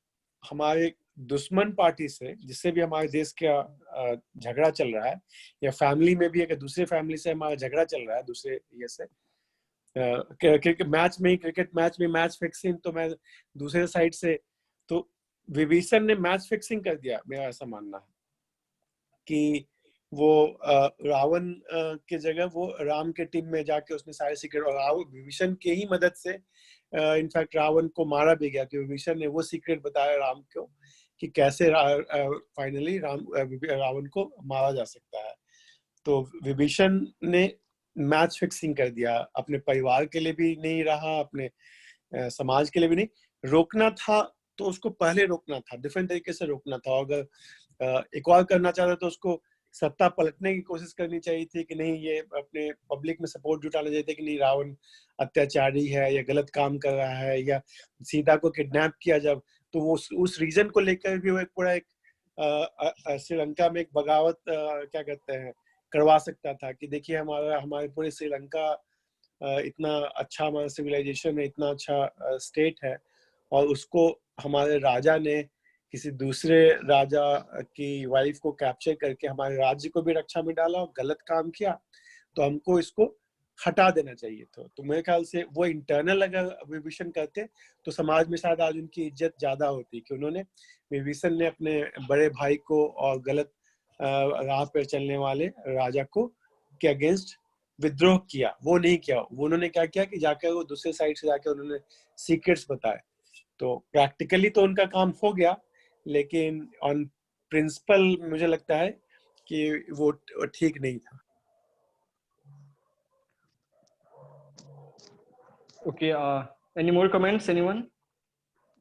हमारे दुश्मन पार्टी से, जिससे भी हमारे देश का झगड़ा चल रहा है, या फैमिली में भी अगर दूसरे फैमिली से हमारा झगड़ा चल रहा है दूसरे ये से, क्रिकेट मैच में मैच फिक्सिंग, तो मैं दूसरे साइड से, तो विभीषण ने मैच फिक्सिंग कर दिया। मेरा ऐसा मानना है कि वो रावण के जगह वो राम के टीम में जाके उसने सारे सीक्रेट, और विभीषण के ही मदद से इनफैक्ट रावण को मारा भी गया, कि विभीषण ने वो सीक्रेट बताया राम को कि कैसे फाइनली रावण को मारा जा सकता है। तो विभीषण ने मैच फिक्सिंग कर दिया, अपने परिवार के लिए भी नहीं रहा, अपने समाज के लिए भी नहीं। रोकना था तो उसको पहले रोकना था, डिफरेंट तरीके से रोकना था। अगर एक और करना चाहता तो उसको सत्ता पलटने की कोशिश करनी चाहिए थी कि नहीं, ये अपने पब्लिक में सपोर्ट जुटाना चाहिए था कि नहीं रावण अत्याचारी है या गलत काम कर रहा है, या सीता को किडनैप किया जब, तो वो उस रीजन को लेकर भी वो एक पूरा एक श्रीलंका में एक बगावत क्या कहते हैं करवा सकता था कि देखिए हमारे पूरे श्रीलंका इतना अच्छा हमारा सिविलाइजेशन है, इतना अच्छा स्टेट है, और उसको हमारे राजा ने किसी दूसरे राजा की वाइफ को कैप्चर करके हमारे राज्य को भी रक्षा में डाला और गलत काम किया, तो हमको इसको हटा देना चाहिए था। तो मेरे ख्याल से वो इंटरनल अगर विभीषण करते तो समाज में शायद आज उनकी इज्जत ज्यादा होती, कि उन्होंने विभीषण ने अपने बड़े भाई को और गलत राह पर चलने वाले राजा को के अगेंस्ट विद्रोह किया, वो नहीं किया। वो उन्होंने क्या किया कि जाकर वो दूसरे साइड से जाकर उन्होंने सीक्रेट्स बताए। तो प्रैक्टिकली तो उनका काम हो गया, लेकिन ऑन प्रिंसिपल मुझे लगता है कि वो ठीक नहीं था। Okay, any more comments anyone?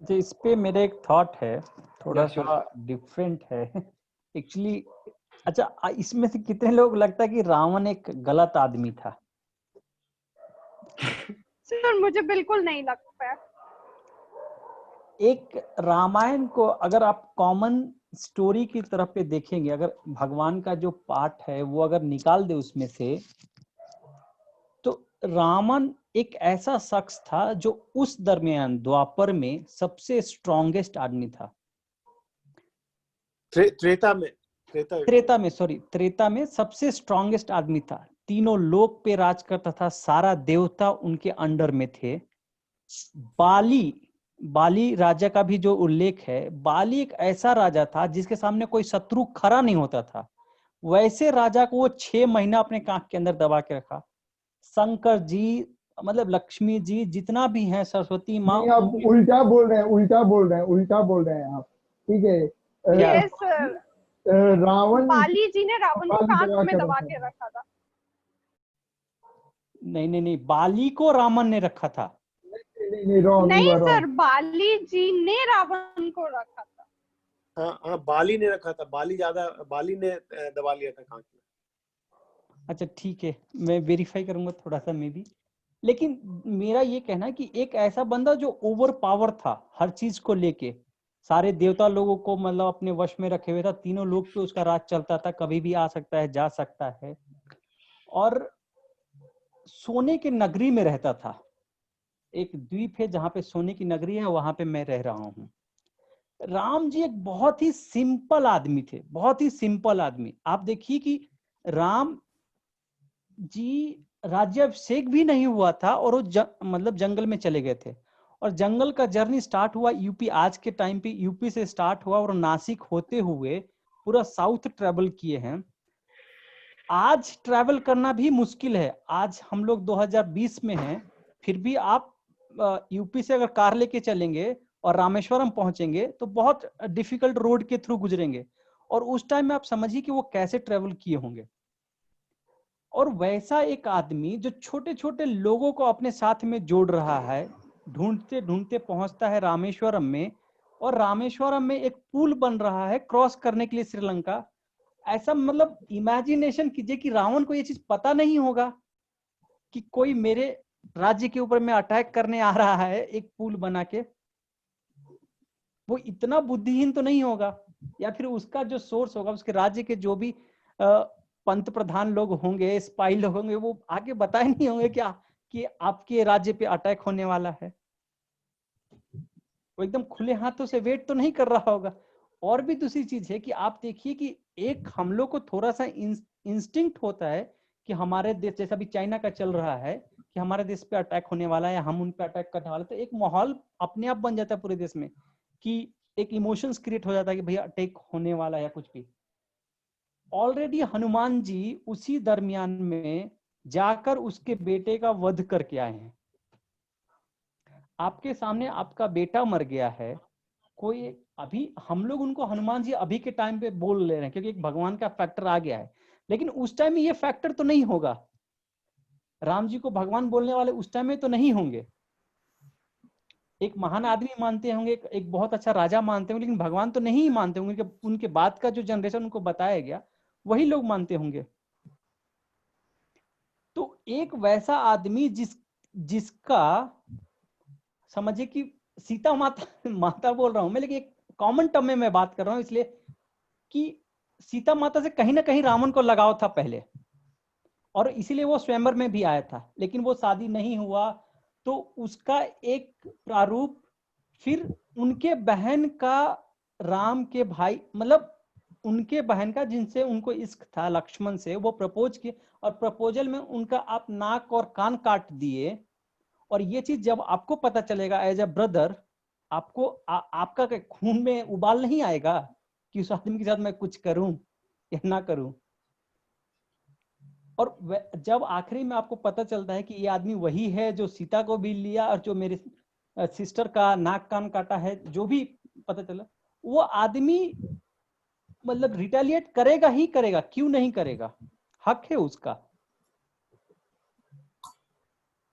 जी, इस पे मेरा एक थॉट है, थोड़ा सा डिफरेंट है एक्चुअली। अच्छा, इसमें से कितने लोग लगता है कि रावण एक गलत आदमी था? सर मुझे बिल्कुल नहीं लगता है। एक रामायण को अगर आप कॉमन स्टोरी की तरफ पे देखेंगे, अगर भगवान का जो पार्ट है वो अगर निकाल दे उसमें से, तो रावण एक ऐसा शख्स था जो उस दरमियान द्वापर में सबसे स्ट्रॉन्गेस्ट आदमी था। त्रेता में सबसे स्ट्रॉन्गेस्ट आदमी था। तीनों लोक पे राज करता था, सारा देवता उनके अंडर में थे। बाली राजा का भी जो उल्लेख है, बाली एक ऐसा राजा था जिसके सामने कोई शत्रु खड़ा नहीं होता था। वैसे राजा को वो 6 महीना अपने कांख के अंदर दबा के रखा। शंकर जी, मतलब लक्ष्मी जी, जितना भी है, सरस्वती माँ, आप उल्टा बोल रहे हैं आप, ठीक है। यस सर, रावण, बाली जी ने रावण को कांख में दबा के रखा था। नहीं, बाली को रावण ने रखा था। नहीं सर, बाली जी ने रावण को रखा था। हाँ, बाली ने रखा था। बाली ने दबा लिया था कांख में। अच्छा ठीक है, मैं वेरीफाई करूंगा थोड़ा सा मे भी। लेकिन मेरा ये कहना है कि एक ऐसा बंदा जो ओवर पावर था हर चीज को लेके, सारे देवता लोगों को मतलब अपने वश में रखे हुए था, तीनों लोग पे उसका राज चलता था, कभी भी आ सकता है, जा सकता है, और सोने के नगरी में रहता था। एक द्वीप है जहाँ पे सोने की नगरी है, वहां पे मैं रह रहा हूँ। राम जी एक बहुत ही सिंपल आदमी थे, बहुत ही सिंपल आदमी। आप देखिए कि राम जी राज्याभिषेक भी नहीं हुआ था और वो मतलब जंगल में चले गए थे, और जंगल का जर्नी स्टार्ट हुआ यूपी, आज के टाइम पे यूपी से स्टार्ट हुआ और नासिक होते हुए पूरा साउथ ट्रेवल किए हैं। आज ट्रैवल करना भी मुश्किल है, आज हम लोग 2020 में हैं, फिर भी आप यूपी से अगर कार लेके चलेंगे और रामेश्वरम पहुंचेंगे तो बहुत डिफिकल्ट रोड के थ्रू गुजरेंगे, और उस टाइम में आप समझिए कि वो कैसे ट्रेवल किए होंगे। और वैसा एक आदमी जो छोटे छोटे लोगों को अपने साथ में जोड़ रहा है, ढूंढते ढूंढते पहुंचता है रामेश्वरम में, और रामेश्वरम में एक पुल बन रहा है क्रॉस करने के लिए श्रीलंका। ऐसा मतलब इमेजिनेशन कीजिए कि रावण को ये चीज पता नहीं होगा कि कोई मेरे राज्य के ऊपर में अटैक करने आ रहा है एक पुल बना के। वो इतना बुद्धिहीन तो नहीं होगा, या फिर उसका जो सोर्स होगा, उसके राज्य के जो भी पंत प्रधान लोग होंगे, स्पाई लोग होंगे, वो आगे बताए नहीं होंगे क्या कि आपके राज्य पे अटैक होने वाला है। वो एकदम खुले हाथों से वेट तो नहीं कर रहा होगा। और भी दूसरी चीज है कि आप देखिए कि एक हम लोग को थोड़ा सा इंस्टिंक्ट होता है कि हमारे देश, जैसा भी चाइना का चल रहा है कि हमारे देश पे अटैक होने वाला है या हम उन पे अटैक करने वाला है, तो एक माहौल अपने आप बन जाता है पूरे देश में कि एक इमोशंस क्रिएट हो जाता है कि भैया अटैक होने वाला है या कुछ भी। ऑलरेडी हनुमान जी उसी दरमियान में जाकर उसके बेटे का वध करके आए हैं। आपके सामने आपका बेटा मर गया है, कोई अभी हम लोग उनको हनुमान जी अभी के टाइम पे बोल ले रहे हैं क्योंकि एक भगवान का फैक्टर आ गया है, लेकिन उस टाइम में ये फैक्टर तो नहीं होगा। राम जी को भगवान बोलने वाले उस टाइम में तो नहीं होंगे। एक महान आदमी मानते होंगे, एक बहुत अच्छा राजा मानते होंगे, लेकिन भगवान तो नहीं मानते होंगे। उनके बाद का जो जनरेशन उनको बताया गया वही लोग मानते होंगे। तो एक वैसा आदमी जिसका समझिए कि सीता माता माता बोल रहा हूं मैं, लेकिन एक कॉमन टर्म में मैं बात कर रहा हूं, इसलिए कि सीता माता से कहीं ना कहीं रावण को लगाव था पहले, और इसीलिए वो स्वयंवर में भी आया था, लेकिन वो शादी नहीं हुआ। तो उसका एक प्रारूप फिर उनके बहन का, राम के भाई मतलब उनके बहन का जिनसे उनको इश्क था लक्ष्मण से, वो प्रपोज किए, और प्रपोजल में उनका आप नाक और कान काट दिए। और ये चीज जब आपको पता चलेगा एज ए ब्रदर, आपको आपका खून में उबाल नहीं आएगा कि उस आदमी के साथ मैं कुछ करूं या ना करूं। और जब आखिरी में आपको पता चलता है कि ये आदमी वही है जो सीता को भी लिया और जो मेरे सिस्टर का नाक कान काटा है, जो भी पता चला, वो आदमी मतलब रिटेलिएट करेगा ही करेगा, क्यों नहीं करेगा, हक है उसका।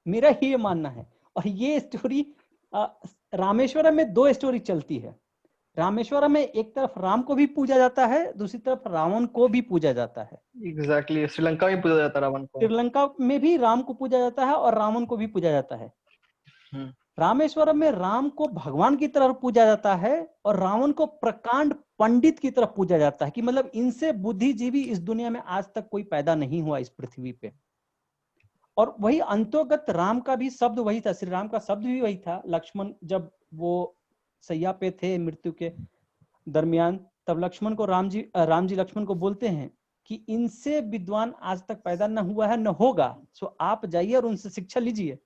मेरा ये मानना है। और ये स्टोरी रामेश्वरम में दो स्टोरी चलती है। रामेश्वरम में एक तरफ राम को भी पूजा जाता है, दूसरी तरफ रावण को भी पूजा जाता है। एग्जैक्टली श्रीलंका में पूजा जाता है रावण को। श्रीलंका में भी राम को पूजा जाता है और रावण को भी पूजा जाता है। रामेश्वरम में राम को भगवान की तरफ पूजा जाता है और रावण को प्रकांड पंडित की तरफ पूजा जाता है कि मतलब इनसे बुद्धिजीवी इस दुनिया में आज तक कोई पैदा नहीं हुआ इस पृथ्वी पे। और वही अंतोगत राम का भी शब्द वही था, श्री राम का शब्द भी वही था। लक्ष्मण जब वो सैया पे थे मृत्यु के दरमियान, तब लक्ष्मण को राम जी लक्ष्मण को बोलते हैं कि इनसे विद्वान आज तक पैदा न हुआ है न होगा, सो आप जाइए और उनसे शिक्षा लीजिए।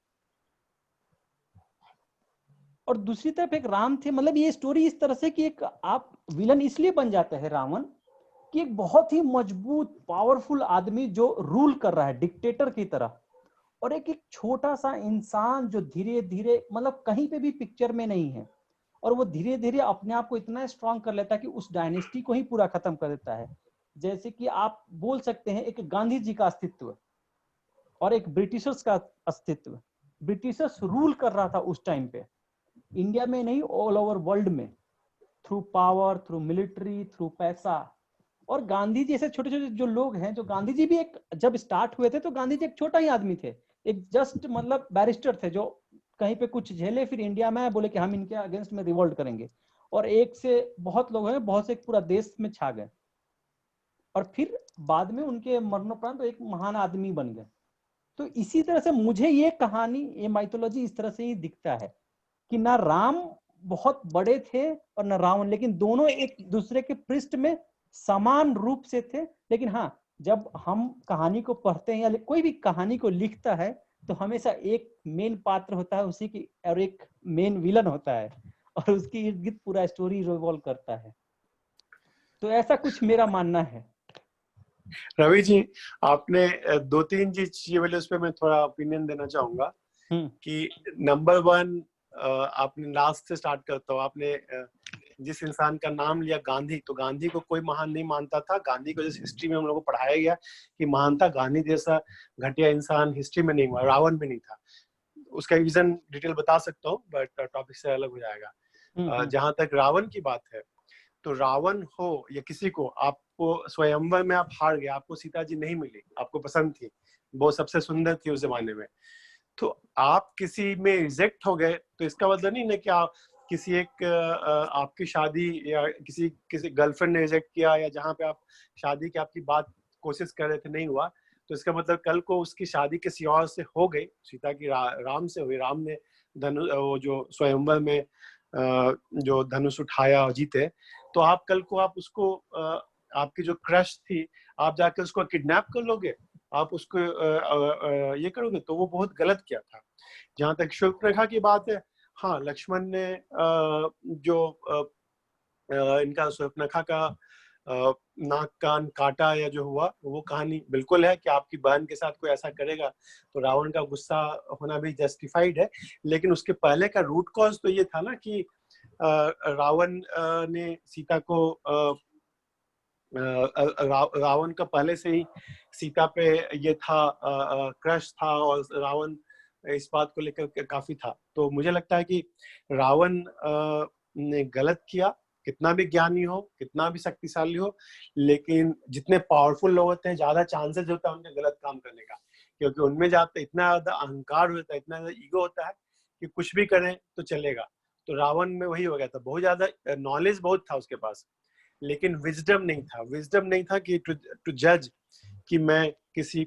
और दूसरी तरफ एक राम थे, मतलब ये स्टोरी इस तरह से कि एक आप विलन इसलिए बन जाते हैं रावण कि एक बहुत ही मजबूत पावरफुल आदमी जो रूल कर रहा है डिक्टेटर की तरह, और एक छोटा सा इंसान जो धीरे धीरे मतलब कहीं पे भी पिक्चर में नहीं है, और वो धीरे धीरे अपने आप को इतना स्ट्रांग कर लेता है कि उस डायनेस्टी को ही पूरा खत्म कर देता है। जैसे कि आप बोल सकते हैं एक गांधी जी का अस्तित्व और एक ब्रिटिशर्स का अस्तित्व। ब्रिटिशर्स रूल कर रहा था उस टाइम पे, इंडिया में नहीं ऑल ओवर वर्ल्ड में, through power, through military, through पैसा। और गांधी जी ऐसे छोटे छोटे जो लोग हैं, जो गांधी जी भी एक जब स्टार्ट हुए थे तो गांधी जी एक छोटा ही आदमी थे, एक जस्ट मतलब बैरिस्टर थे जो कहीं पे कुछ झेले, फिर इंडिया में आए, बोले कि हम इनके अगेंस्ट में रिवोल्ट करेंगे, और एक से बहुत लोग हैं, बहुत से पूरा देश में छा गए, और फिर बाद में उनके मरणोपरांत तो एक महान आदमी बन गए। तो इसी तरह से मुझे ये कहानी, ये माइथोलॉजी इस तरह से ही दिखता है कि ना राम बहुत बड़े थे और न रावण, लेकिन दोनों एक दूसरे के पृष्ठ में समान रूप से थे। लेकिन हाँ, जब हम कहानी को पढ़ते हैं या कोई भी कहानी को लिखता है तो हमेशा एक मेन पात्र होता है उसी की, और एक मेन विलन होता है, और उसकी इर्द गिर्द पूरा स्टोरी रिवॉल्व करता है। तो ऐसा कुछ मेरा मानना है। रवि जी, आपने दो तीन चीजें बोले, उस पर मैं थोड़ा ओपिनियन देना चाहूंगा कि नंबर 1, आपने लास्ट से स्टार्ट करता हूँ, आपने जिस इंसान का नाम लिया गांधी, तो गांधी को कोई महान नहीं मानता था। गांधी को जिस हिस्ट्री में हम लोगों को पढ़ाया गया कि महान था, गांधी जैसा घटिया इंसान हिस्ट्री में नहीं हुआ, रावण भी नहीं था। उसका रीजन डिटेल बता सकता हूँ, बट टॉपिक से अलग हो जाएगा। जहां तक रावण की बात है, तो रावण हो या किसी को, आपको स्वयंवर में आप हार गए, आपको सीता जी नहीं मिली, आपको पसंद थी, वो सबसे सुंदर थी उस जमाने में, तो आप किसी में रिजेक्ट हो गए, तो इसका मतलब नहीं ना कि आप किसी एक आपकी शादी या किसी गर्लफ्रेंड ने रिजेक्ट किया, या जहाँ पे आप शादी की आपकी बात कोशिश कर रहे थे नहीं हुआ, तो इसका मतलब कल को उसकी शादी किसी और से हो गई, सीता की राम से हुई, राम ने वो जो स्वयंवर में जो धनुष उठाया और जीते, तो आप कल को आप उसको आपकी जो क्रश थी, आप जाके उसको किडनैप कर लोगे, आप उसको ये करोगे, तो वो बहुत गलत किया था। जहां तक शूर्पणखा की बात है, हाँ, लक्ष्मण ने जो इनका शूर्पणखा का नाक कान काटा या जो हुआ, वो कहानी बिल्कुल है कि आपकी बहन के साथ कोई ऐसा करेगा तो रावण का गुस्सा होना भी जस्टिफाइड है। लेकिन उसके पहले का रूट कॉज तो ये था ना कि रावण ने सीता को रावण का पहले से ही सीता पे ये था, क्रश था, और रावण इस बात को लेकर काफी था। तो मुझे लगता है कि रावण ने गलत किया, कितना भी ज्ञानी हो, कितना भी शक्तिशाली हो, लेकिन जितने पावरफुल लोग होते हैं ज्यादा चांसेस होता है उनके गलत काम करने का, क्योंकि उनमें जाते इतना ज्यादा अहंकार होता है, इतना ज्यादा ईगो होता है कि कुछ भी करें तो चलेगा। तो रावण में वही हो गया था, बहुत ज्यादा नॉलेज बहुत था उसके पास, लेकिन विजडम नहीं था। विजडम नहीं था कि टू जज कि मैं किसी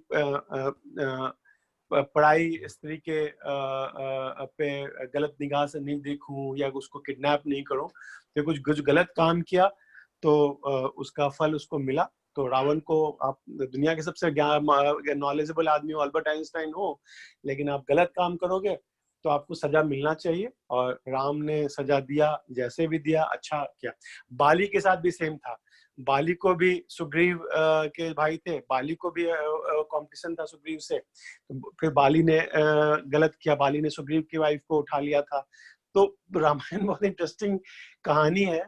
पढ़ाई स्त्री के पे गलत निगाह से नहीं देखूं या उसको किडनैप नहीं करूं। तो कुछ गलत काम किया तो उसका फल उसको मिला। तो रावण को, आप दुनिया के सबसे नॉलेजेबल आदमी हो, अल्बर्ट आइंस्टाइन हो, लेकिन आप गलत काम करोगे तो आपको सजा मिलना चाहिए, और राम ने सजा दिया, जैसे भी दिया अच्छा किया। बाली के साथ भी सेम था, बाली को भी सुग्रीव के भाई थे, बाली को भी कंपटीशन था सुग्रीव से, तो फिर बाली ने गलत किया, बाली ने सुग्रीव की वाइफ को उठा लिया था। तो रामायण बहुत इंटरेस्टिंग कहानी है,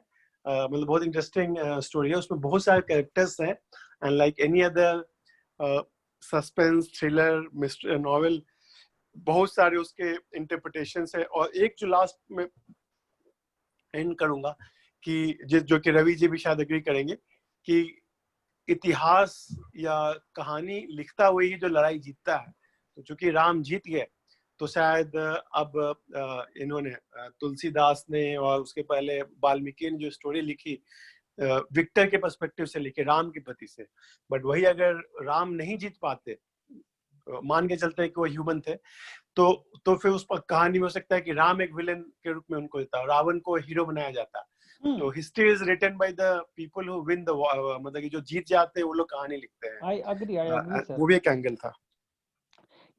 मतलब बहुत इंटरेस्टिंग स्टोरी है, उसमें बहुत सारे कैरेक्टर्स हैं, and like any other suspense thriller mystery novel, बहुत सारे उसके इंटरप्रिटेशंस है। और एक जो लास्ट में एंड करूंगा कि जो कि रवि जी भी शायद एग्री करेंगे कि इतिहास या कहानी लिखता हुआ ही जो लड़ाई जीतता है, तो चूंकि राम जीत गए तो शायद अब इन्होंने तुलसीदास ने और उसके पहले वाल्मीकि ने जो स्टोरी लिखी विक्टर के पर्सपेक्टिव से लिखी, राम के प्रति से, बट वही अगर राम नहीं जीत पाते, मान के चलते हैं कि वो ह्यूमन थे, तो फिर उस पर कहानी में हो सकता है कि राम एक विलेन के रूप में उनको देता, रावण को हीरो बनाया जाता। तो history is written by the people who win the, मतलब कि जो जीत जाते हैं वो लोग कहानी लिखते हैं। I agree sir. वो भी एक एंगल था।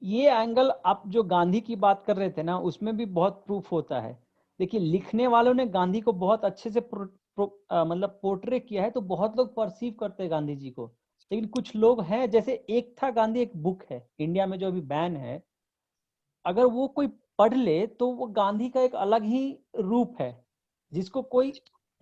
ये एंगल आप जो गांधी की बात कर रहे थे ना, उसमें भी बहुत प्रूफ होता है। देखिए, लिखने वालों ने गांधी को बहुत अच्छे से मतलब पोर्ट्रे किया है, तो बहुत लोग परसीव करते हैं गांधी जी को। लेकिन कुछ लोग हैं, जैसे एक था गांधी, एक बुक है इंडिया में जो अभी बैन है, अगर वो कोई पढ़ ले तो वो गांधी का एक अलग ही रूप है जिसको कोई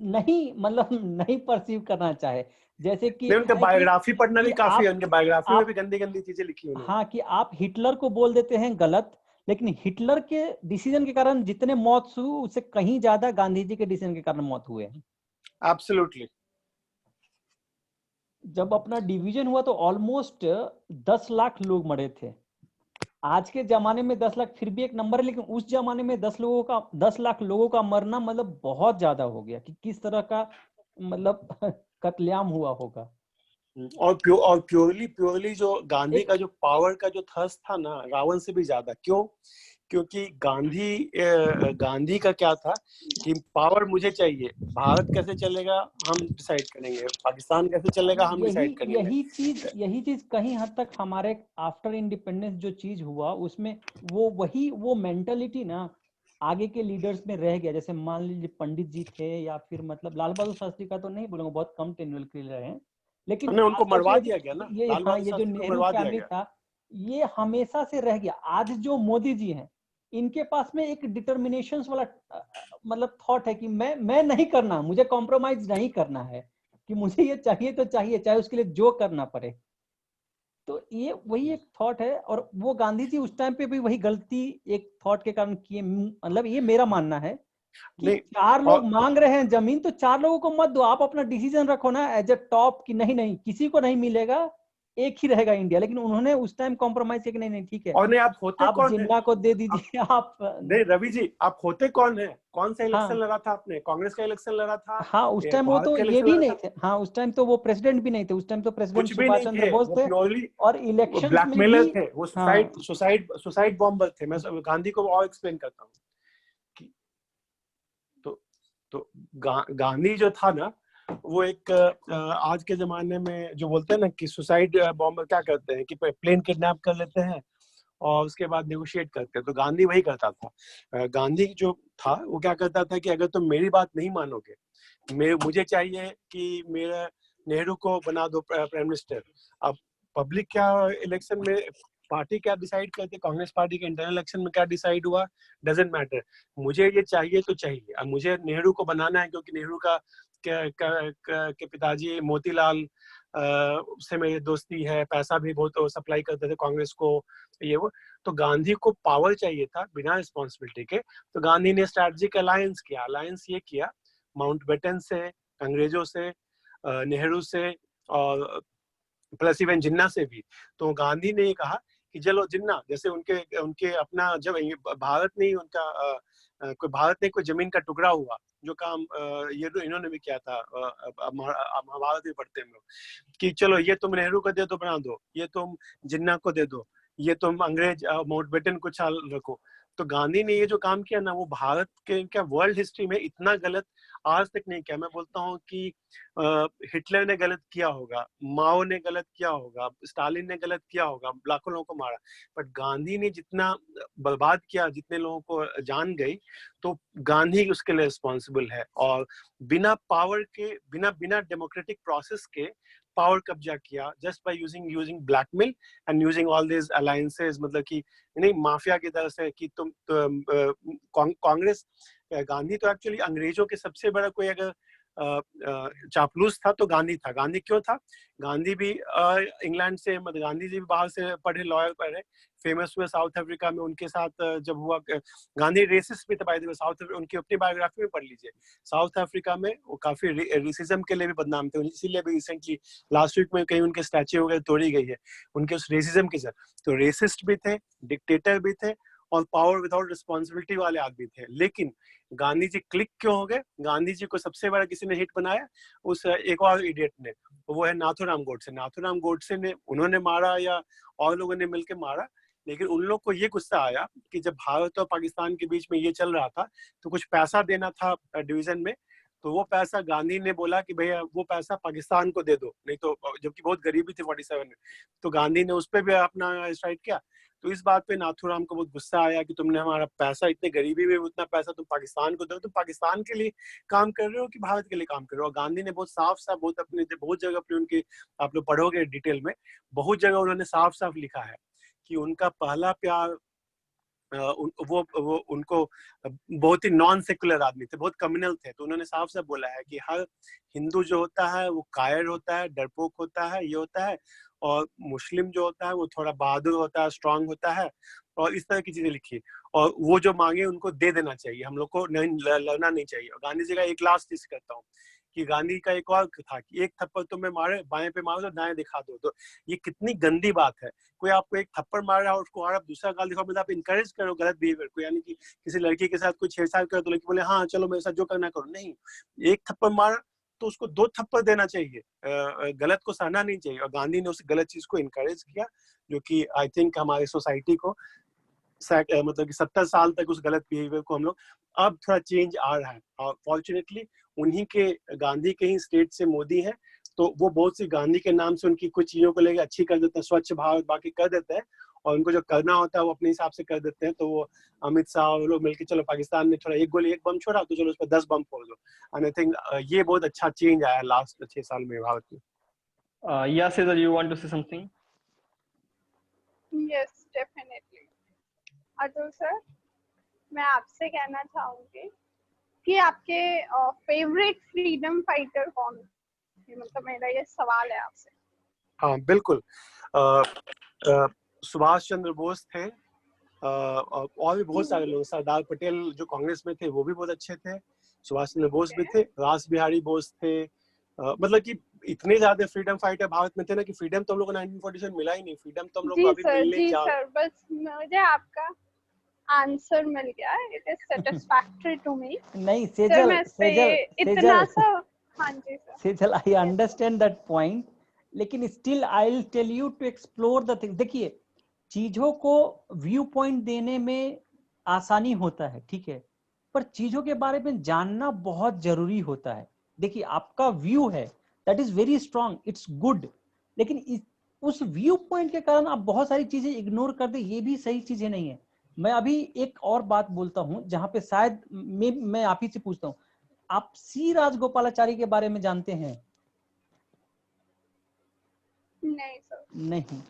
नहीं, मतलब नहीं परसीव करना चाहे। जैसे कि उनका बायोग्राफी पढ़ना भी काफी है, उनके बायोग्राफी में भी गंदी गंदी चीजें लिखी हुई हैं। हाँ, कि आप हिटलर को बोल देते हैं गलत, लेकिन हिटलर के डिसीजन के कारण जितने मौत हुए उससे कहीं ज्यादा गांधी जी के डिसीजन के कारण मौत हुए हैं। एब्सोल्युटली। जब अपना डिवीजन हुआ तो ऑलमोस्ट 10 लाख लोग मरे थे। आज के जमाने में 10 लाख फिर भी एक नंबर है, लेकिन उस जमाने में 10 लाख लोगों का मरना मतलब बहुत ज्यादा हो गया कि किस तरह का मतलब कत्लेआम हुआ होगा। और प्योरली जो गांधी का जो पावर का जो थर्स्ट था ना, रावण से भी ज्यादा। क्यों? क्योंकि गांधी का क्या था कि पावर मुझे चाहिए, भारत कैसे चलेगा हम डिसाइड करेंगे, पाकिस्तान कैसे चलेगा हम डिसाइड करेंगे। यही चीज कहीं हद तक हमारे आफ्टर इंडिपेंडेंस जो चीज हुआ उसमें वो मेंटालिटी ना आगे के लीडर्स में रह गया। जैसे मान लीजिए पंडित जी थे, या फिर मतलब लाल बहादुर शास्त्री का तो नहीं बोलूंगा, बहुत कम टेन्योर के लिए रहे हैं, लेकिन उनको मरवा दिया गया ना, ये लाल बहादुर ये जो शास्त्री को नेहरू मरवा दिया फैमिली गया। था ये हमेशा से रह गया। आज जो मोदी जी हैं इनके पास में एक डिटर्मिनेशन वाला मतलब थॉट है कि मैं नहीं करना, मुझे कॉम्प्रोमाइज नहीं करना है, कि मुझे ये चाहिए तो चाहिए, चाहे उसके लिए जो करना पड़े। तो ये वही एक थॉट है, और वो गांधी जी उस टाइम पे भी वही गलती एक थॉट के कारण किए। मतलब ये मेरा मानना है कि 4 लोग मांग रहे हैं जमीन, तो 4 लोगों को मत दो, आप अपना डिसीजन रखो ना एज ए टॉप कि नहीं किसी को नहीं मिलेगा, एक ही रहेगा इंडिया। लेकिन उन्होंने उस टाइम कॉम्प्रोमाइज किया कि नहीं ठीक है, और नहीं आप होते आप कौन जिन्ना को दे दीजिए। आप नहीं रवि जी, आप होते कौन है? कौन सा इलेक्शन हाँ, लड़ा था आपने? कांग्रेस का इलेक्शन लड़ा था? हाँ उस टाइम वो तो ये भी नहीं थे। हाँ उस टाइम तो वो प्रेसिडेंट भी नहीं थे, उस टाइम तो प्रेसिडेंट कुछ भी सुभाष नहीं चंद्र थे, बोस वो थे, प्योरली और इलेक्शंस में भी ब्लैकमेलर थे, वो हाँ सुसाइड बॉम्बर थे। मैं गांधी को और एक्सप्लेन करता हूँ कि तो गांधी जो था ना, वो एक आज के जमाने में जो बोलते हैं ना कि सुसाइड बॉम्बर क्या करते हैं कि प्लेन किडनैप कर लेते हैं और उसके बाद नेगोशिएट करते हैं। तो गांधी वही करता था। गांधी जो था वो क्या करता था कि अगर तुम मेरी बात नहीं मानोगे, मुझे चाहिए कि मेरा नेहरू को बना दो प्राइम मिनिस्टर। अब पब्लिक क्या इलेक्शन में पार्टी क्या डिसाइड करते, कांग्रेस पार्टी के इंटरनल इलेक्शन में क्या डिसाइड हुआ, डजेंट मैटर, मुझे ये चाहिए तो चाहिए। अब मुझे नेहरू को बनाना है क्योंकि नेहरू के पिताजी मोतीलाल से मेरी दोस्ती है, पैसा भी बहुत सप्लाई करते थे कांग्रेस को, ये वो। तो गांधी को पावर चाहिए था बिना रिस्पॉन्सिबिलिटी के। तो गांधी ने स्ट्रैटेजिक अलायंस किया। अलायंस ये किया माउंटबेटन से, अंग्रेजों से, नेहरू से, और प्लस इवन जिन्ना से भी। तो गांधी ने ये कहा कि चलो जिन्ना, जैसे उनके अपना जब भारत नहीं उनका कोई भारत ने कोई जमीन का टुकड़ा हुआ, जो काम ये इन्होंने भी किया था, महाभारत भी पढ़ते हैं हम लोग, कि चलो ये तुम नेहरू को दे दो, बना दो, ये तुम जिन्ना को दे दो, ये तुम अंग्रेज माउंटबेटन को चाल रखो। तो गांधी ने ये जो काम किया ना, वो भारत के क्या वर्ल्ड हिस्ट्री में इतना गलत आज तक नहीं किया। मैं बोलता हूँ कि हिटलर ने गलत किया होगा, माओ ने गलत किया होगा, स्टालिन ने गलत किया होगा, लाखों लोगों को मारा, बट गांधी ने जितना बर्बाद किया, जितने लोगों को जान गई, तो गांधी उसके लिए रिस्पॉन्सिबल है। और बिना पावर के, बिना डेमोक्रेटिक प्रोसेस के पावर कब्जा किया, just by using blackmail and using all this alliances. मतलब कि नहीं माफिया की तरह से कि तुम कांग्रेस, गांधी तो एक्चुअली अंग्रेजों के सबसे बड़ा कोई अगर चापलूस था तो गांधी था। गांधी क्यों था? गांधी भी इंग्लैंड से, मतलब गांधी जी भी बाहर से पढ़े, लॉयर पढ़े, फेमस हुए साउथ अफ्रीका में। उनके साथ जब हुआ, गांधी रेसिस्ट भी थे बाय द वे, साउथ उनकी अपनी बायोग्राफी में पढ़ लीजिए। साउथ अफ्रीका में वो काफी रेसिज्म के लिए भी बदनाम थे, इसीलिए भी रिसेंटली लास्ट वीक में कहीं उनके स्टैच्यू वगैरह तोड़ी गई है उनके उस रेसिज्म के साथ। तो रेसिस्ट भी थे, डिक्टेटर भी थे, और पावर विदाउट रिस्पॉन्सिबिलिटी वाले आदमी थे। लेकिन गांधी जी क्लिक क्यों हो गए? गांधी जी को सबसे बड़ा किसी ने हिट बनाया, उस एक और इडियट ने, वो है नाथूराम गोडसे। नाथूराम गोडसे ने, उन्होंने मारा या और लोगों ने मिलकर मारा, लेकिन उन लोग को ये गुस्सा आया कि जब भारत और पाकिस्तान के बीच में ये चल रहा था तो कुछ पैसा देना था डिवीजन में, तो वो पैसा गांधी ने बोला कि भैया वो पैसा पाकिस्तान को दे दो, नहीं तो, जबकि बहुत गरीबी थी 47 में, तो गांधी ने उस पर भी अपना स्ट्राइक किया। तो इस बात पे नाथूराम को बहुत गुस्सा आया कि तुमने हमारा पैसा, इतने गरीबी में उतना पैसा तुम पाकिस्तान को दो, तुम पाकिस्तान के लिए काम कर रहे हो कि भारत के लिए काम कर रहे हो? और गांधी ने बहुत साफ साफ, बहुत जगह पे उनके, आप लोग पढ़ोगे डिटेल में, बहुत जगह उन्होंने साफ साफ लिखा है कि उनका पहला प्यार, वो उनको बहुत ही नॉन सेकुलर आदमी थे, बहुत कम्युनल थे। तो उन्होंने साफ साफ बोला है कि हर हिंदू जो होता है वो कायर होता है, डरपोक होता है, ये होता है, और मुस्लिम जो होता है वो थोड़ा बहादुर होता है, स्ट्रांग होता है, और इस तरह की चीजें लिखी। और वो जो मांगे उनको दे देना चाहिए, हम लोग को लड़ना नहीं चाहिए। और गांधी जी का एक लास्ट चीज करता हूँ कि गांधी का एक और था कि एक थप्पड़ तुम्हें मारे, बाएं पे मारो तो दाएं दिखा दो। तो ये कितनी गंदी बात है, कोई आपको एक थप्पड़ मार रहा है और उसको और आप दूसरा गाल दिखाओ, मतलब आप इंकरेज करो गलत बिहेवियर को। यानी कि किसी लड़की के साथ कोई छेड़छाड़ करो तो लड़की बोले हाँ चलो मेरे साथ जो करना करो, नहीं, एक थप्पड़ मार तो उसको 2 थप्पड़ देना चाहिए, गलत को सहना नहीं चाहिए। और गांधी ने उस गलत चीज को इनकरेज किया, जो कि आई थिंक हमारी सोसाइटी को मतलब कि 70 साल तक उस गलत बिहेवियर को हम लोग, अब थोड़ा चेंज आ रहा है। और फॉर्चुनेटली उन्हीं के, गांधी के ही स्टेट से मोदी है, तो वो बहुत सी गांधी के नाम से उनकी कुछ चीजों को लेकर अच्छी कर देते हैं, स्वच्छ भारत बाकी कर देते हैं, और उनको जो करना होता है वो अपने हिसाब से कर देते हैं। तो वो अमित शाह और लोग मिलकर, चलो पाकिस्तान ने थोड़ा एक गोली एक बम छोड़ा, तो चलो उस पर 10 बम फोड़ दो। एंड आई थिंक ये बहुत अच्छा चेंज आया लास्ट 6 साल में भारत में। Yes, Cesar, you want to say something? Yes, definitely. Atul sir, मैं आपसे कहना चाहूंगी कि आपके फेवरेट फ्रीडम फाइटर कौन है? मतलब मेरा ये सवाल है आपसे। हाँ बिल्कुल, सुभाष चंद्र बोस थे, और भी बहुत सारे लोग, सरदार पटेल जो कांग्रेस में थे वो भी बहुत अच्छे थे, सुभाष चंद्र बोस भी थे, रास बिहारी बोस थे। मतलब कि इतने ज्यादा फ्रीडम फाइटर भारत में थे ना, कि फ्रीडम तो हम लोग को 1947 मिला ही नहीं, फ्रीडम तो हम लोग को अभी मिलने जा रहा है। बस मुझे आपका आंसर मिल गया, it is satisfactory to me. नहीं सेजल, इतना सा, हाँ जी sir. Sejal, I understand that point, लेकिन still I will tell you to explore the thing. देखिए, चीजों को व्यू पॉइंट देने में आसानी होता है, ठीक है, पर चीजों के बारे में जानना बहुत जरूरी होता है। देखिए, आपका व्यू है, that is very strong, it's good, लेकिन उस व्यू पॉइंट के कारण आप बहुत सारी चीजें इग्नोर कर दे, ये भी सही चीजें नहीं है। मैं अभी एक और बात बोलता हूं, जहां पे शायद मैं आप ही से पूछता हूं, आप सी राजगोपालाचारी के बारे में जानते हैं? नहीं सर। नहीं,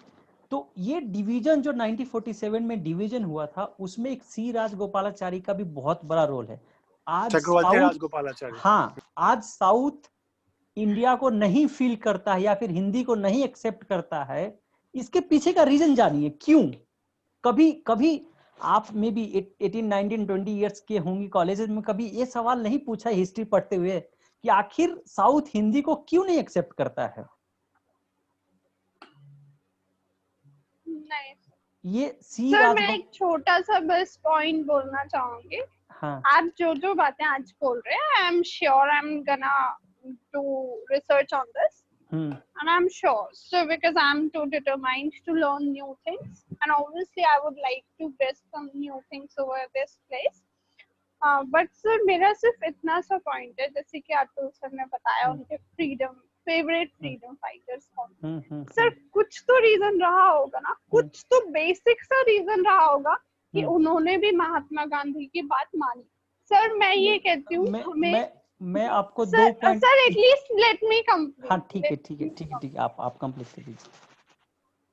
तो ये डिवीजन जो 1947 में डिवीजन हुआ था, उसमें एक सी राजगोपालाचारी का भी बहुत बड़ा रोल है। आज चक्रवर्ती राजगोपालाचारी, हाँ, आज साउथ इंडिया को नहीं फील करता है या फिर हिंदी को नहीं एक्सेप्ट करता है, इसके पीछे का रीजन जानिए क्यों। कभी आप मे बी 18, 19, 20 इयर्स के होंगे कॉलेजेस में, कभी ये सवाल नहीं पूछा हिस्ट्री पढ़ते हुए कि आखिर साउथ हिंदी को क्यों नहीं एक्सेप्ट करता है? नहीं ये सर, मैं एक छोटा सा बस पॉइंट बोलना चाहूंगी। हाँ, आप जो बातें आज बोल रहे हैं, I am sure I am gonna to research on this, and I'm sure, so because I'm too determined to learn new things, and obviously I would like to get some new things over this place, but sir मेरा सिर्फ इतना सा point है, जैसे कि Atul sir ने बताया उनके फेवरेट फ्रीडम फाइटर्स कौन। सर कुछ तो रीजन रहा होगा ना, कुछ तो बेसिक सा रीजन रहा होगा कि उन्होंने भी महात्मा गांधी की बात मानी। सर मैं ये कहती हूँ, मैं आपको sir, 2 point, sir at least let me complete. हाँ ठीक है, आप कंप्लीट कर दीजिए।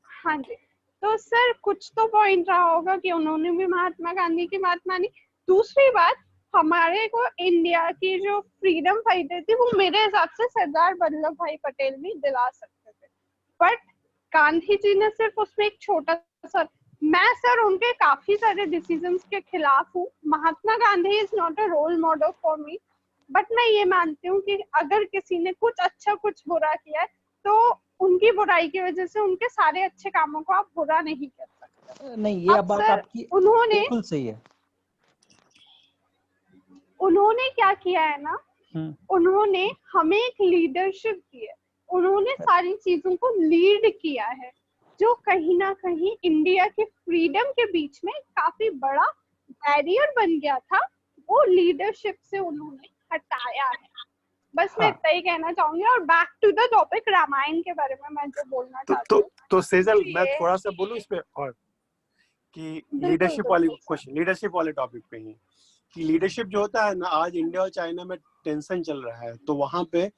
हाँ जी, तो सर कुछ तो पॉइंट रहा होगा कि उन्होंने भी महात्मा गांधी की बात मानी। दूसरी बात, हमारे को इंडिया की जो फ्रीडम फाइटर थी, वो मेरे हिसाब से सरदार वल्लभ भाई पटेल भी दिला सकते थे, बट गांधी जी ने सिर्फ उसमें एक छोटा सा, मैं सर उनके काफी सारे डिसीजंस के खिलाफ हूँ। Mahatma Gandhi is not a role model for me, but मैं ये मानती हूँ कि अगर किसी ने कुछ अच्छा कुछ बुरा किया है, तो उनकी बुराई की वजह से उनके सारे अच्छे कामों को आप बुरा नहीं कर सकते। नहीं, ये बात आपकी बिल्कुल सही है। उन्होंने क्या किया है ना, उन्होंने हमें एक लीडरशिप दी है, उन्होंने सारी चीजों को लीड किया है, जो कहीं ना कहीं इंडिया के फ्रीडम के बीच में काफी बड़ा बैरियर बन गया था, वो लीडरशिप से उन्होंने हटाया है। बस मैं इतना ही कहना चाहूंगी। और back to the topic, Ramayana के बारे में मैं जो बोलना चाहती हूँ, तो सेजल मैं थोड़ा सा बोलूं इस पे, और कि लीडरशिप वाली क्वेश्चन, लीडरशिप वाले टॉपिक पे ही, कि लीडरशिप जो होता है ना, आज इंडिया और चाइना में टेंशन चल रहा है, तो वहां पे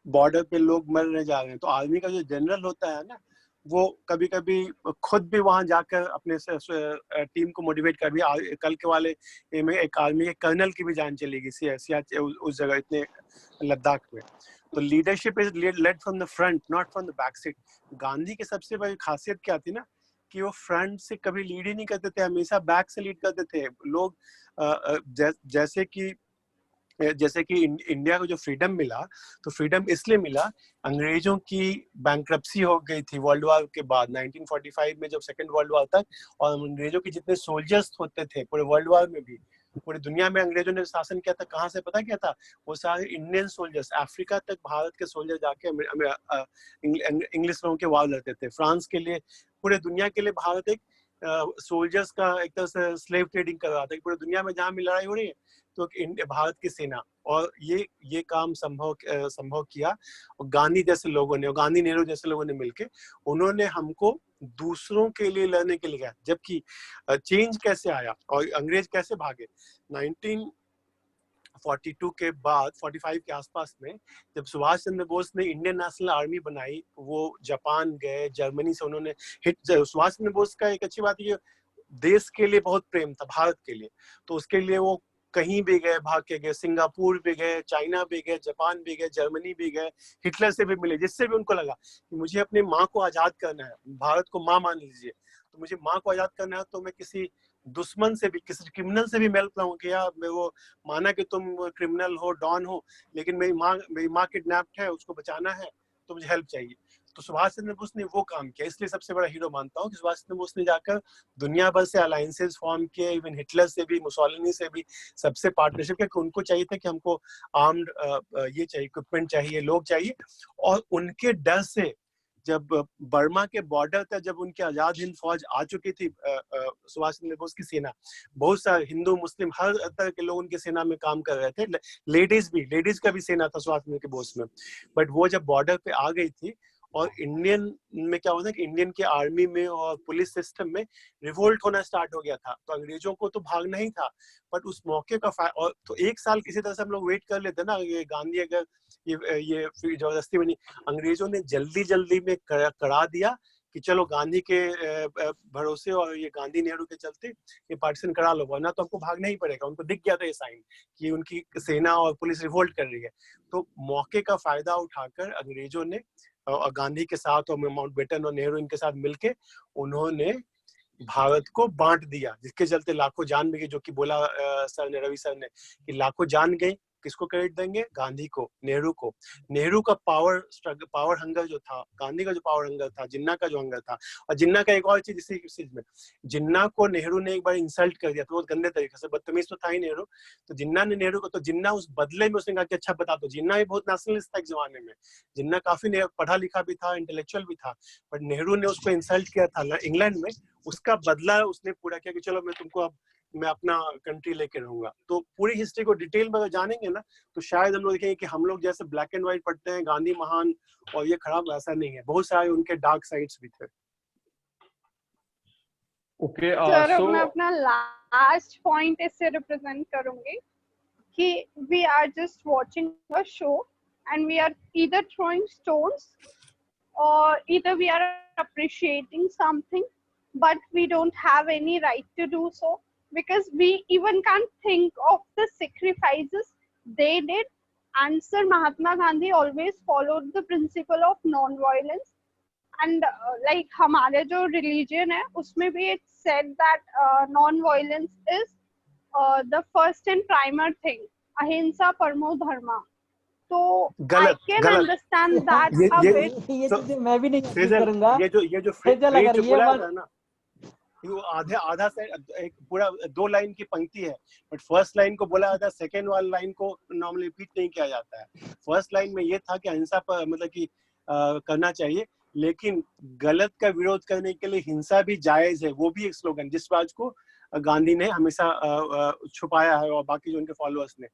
बॉर्डर पे लोग मरने जा रहे हैं, तो आर्मी का जो जनरल होता है ना, वो कभी कभी खुद भी वहां जाकर अपने टीम को मोटिवेट कर भी, कल के वाले में एक आर्मी के कर्नल की भी जान चली गई उस जगह, इतने लद्दाख में। तो leadership is led from the front, not from the back seat. Gandhi की सबसे बड़ी खासियत क्या थी ना, कि वो फ्रंट से कभी लीड ही नहीं करते थे, हमेशा बैक से लीड करते थे लोग। जैसे कि इंडिया को जो फ्रीडम मिला, तो फ्रीडम इसलिए मिला, अंग्रेजों की बैंक्रप्सी हो गई थी वर्ल्ड वॉर के बाद 1945 में, जब सेकेंड वर्ल्ड वॉर तक, और अंग्रेजों के जितने सोल्जर्स होते थे पूरे वर्ल्ड वॉर में भी, पूरी दुनिया में अंग्रेजों ने शासन किया था, कहाँ से पता क्या था? वो सारे इंडियन सोल्जर्स, अफ्रीका तक भारत के सोल्जर जाके इंग्लिश लोगों के वार लड़ते थे। फ्रांस के लिए, पूरे दुनिया के लिए भारत एक सोल्जर्स का एक तरह से स्लेव ट्रेडिंग कर रहा था। पूरी दुनिया में जहाँ भी लड़ाई हो रही है तो भारत की सेना, और ये काम संभव किया गांधी जैसे लोगों ने, गांधी नेहरू जैसे लोगों ने मिलके, उन्होंने हमको दूसरों के लिए लड़ने के लिए कहा। जबकि चेंज कैसे आया और अंग्रेज कैसे भागे? 1942 के बाद 45 के आसपास में जब सुभाष चंद्र बोस ने इंडियन नेशनल आर्मी बनाई, वो जापान गए, जर्मनी से उन्होंने सुभाष चंद्र बोस का एक अच्छी बात ये, देश के लिए बहुत प्रेम था, भारत के लिए, तो उसके लिए वो कहीं भी गए, भाग के गए, सिंगापुर भी गए, चाइना भी गए, जापान भी गए, जर्मनी भी गए, हिटलर से भी मिले, जिससे भी उनको लगा कि मुझे अपनी माँ को आजाद करना है, भारत को माँ मान लीजिए, तो मुझे माँ को आजाद करना है, तो मैं किसी दुश्मन से भी, किसी क्रिमिनल से भी मिल पाऊँ कि यार मैं वो माना कि तुम क्रिमिनल हो, डॉन हो, लेकिन मेरी माँ किडनैप्ड है, उसको बचाना है, तो मुझे हेल्प चाहिए। तो सुभाष चंद्र बोस ने वो काम किया, इसलिए सबसे बड़ा हीरो मानता हूँ कि सुभाष चंद्र बोस ने जाकर दुनिया भर से अलायंसेस फॉर्म किए, इवन हिटलर से भी, मुसोलिनी से भी, सबसे पार्टनरशिप किया, कि उनको चाहिए था कि हमको आर्म्ड ये चाहिए, इक्विपमेंट चाहिए, लोग चाहिए। और उनके डर से जब बर्मा के बॉर्डर तक जब उनकी आजाद हिंद फौज आ चुकी थी, सुभाष चंद्र बोस की सेना, बहुत सारे हिंदू मुस्लिम हर तरह के लोग उनकी सेना में काम कर रहे थे, लेडीज का भी सेना था सुभाष चंद्र बोस में। बट वो जब बॉर्डर पे आ गई थी, और इंडियन में क्या होता है कि इंडियन के आर्मी में और पुलिस सिस्टम में रिवोल्ट होना स्टार्ट हो गया था, तो अंग्रेजों को तो भागना ही था। बट उस मौके का और तो एक साल किसी तरह से हम लोग वेट कर लेते ना, ये गांधी अगर ये जबरदस्ती बनी, अंग्रेजों ने जल्दी में करा दिया कि चलो गांधी के भरोसे और ये गांधी नेहरू के चलते ये पार्टीशन करा लो, वरना तो हमको भागना ही पड़ेगा। उनको दिख गया था ये साइन कि उनकी सेना और पुलिस रिवोल्ट कर रही है। तो मौके का फायदा उठाकर अंग्रेजों ने और गांधी के साथ और माउंटबेटन और नेहरू इनके साथ मिलके उन्होंने भारत को बांट दिया, जिसके चलते लाखों जान भी गई, जो कि बोला सर ने, रवि सर ने, कि लाखों जान गई। किसको क्रेडिट देंगे? गांधी को, नेहरू को। नेहरू का पावर हंगर जो था, गांधी का जो पावर हंगर था, जिन्ना का जो हंगर था। और जिन्ना का एक और चीज इसी चीज में, जिन्ना को नेहरू ने एक बार इंसल्ट कर दिया था बहुत गंदे तरीके से, बदतमीज तो था ही नेहरू, तो जिन्ना ने नेहरू को, तो जिन्ना उस बदले में उसने कहा कि अच्छा बता दो, जिन्ना भी बहुत नेशनलिस्ट था एक जमाने में, जिन्ना काफी पढ़ा लिखा भी था, इंटेलेक्चुअल भी था, बट नेहरू ने उसको इंसल्ट किया था इंग्लैंड में, उसका बदला उसने पूरा किया कि चलो मैं तुमको अब मैं अपना कंट्री लेके रहूंगा। तो पूरी हिस्ट्री को डिटेल में अगर जानेंगे ना, तो शायद हम लोग देखेंगे कि हम लोग जैसे ब्लैक एंड व्हाइट पढ़ते हैं, गांधी महान और ये खराब, ऐसा नहीं है, बहुत सारे उनके डार्क साइड्स भी थे। ओके, सर मैं अपना लास्ट पॉइंट इससे रिप्रेजेंट करूंगी कि we are just watching a show and we are either throwing stones और either we are appreciating something, but we don't have any right to do so because we even can't think of the sacrifices they did. And Sir Mahatma Gandhi always followed the principle of non-violence, and like हमारे जो religion है उसमें भी it said that non-violence is the first and primary thing, ahimsa paramo dharma. तो I can understand that a bit. ये मैं भी नहीं करूंगा। ये जो फ्रेज बोला था ना, वो आधा से एक पूरा 2 लाइन की पंक्ति है, बट फर्स्ट लाइन को बोला जाता है, सेकेंड वाली लाइन को नॉर्मली रिपीट नहीं किया जाता है। फर्स्ट लाइन में ये था कि अहिंसा पर मतलब कि करना चाहिए, लेकिन गलत का विरोध करने के लिए हिंसा भी जायज है, वो भी एक स्लोगन जिस बात को गांधी ने हमेशा छुपाया है और बाकी जो उनके फॉलोअर्स ने।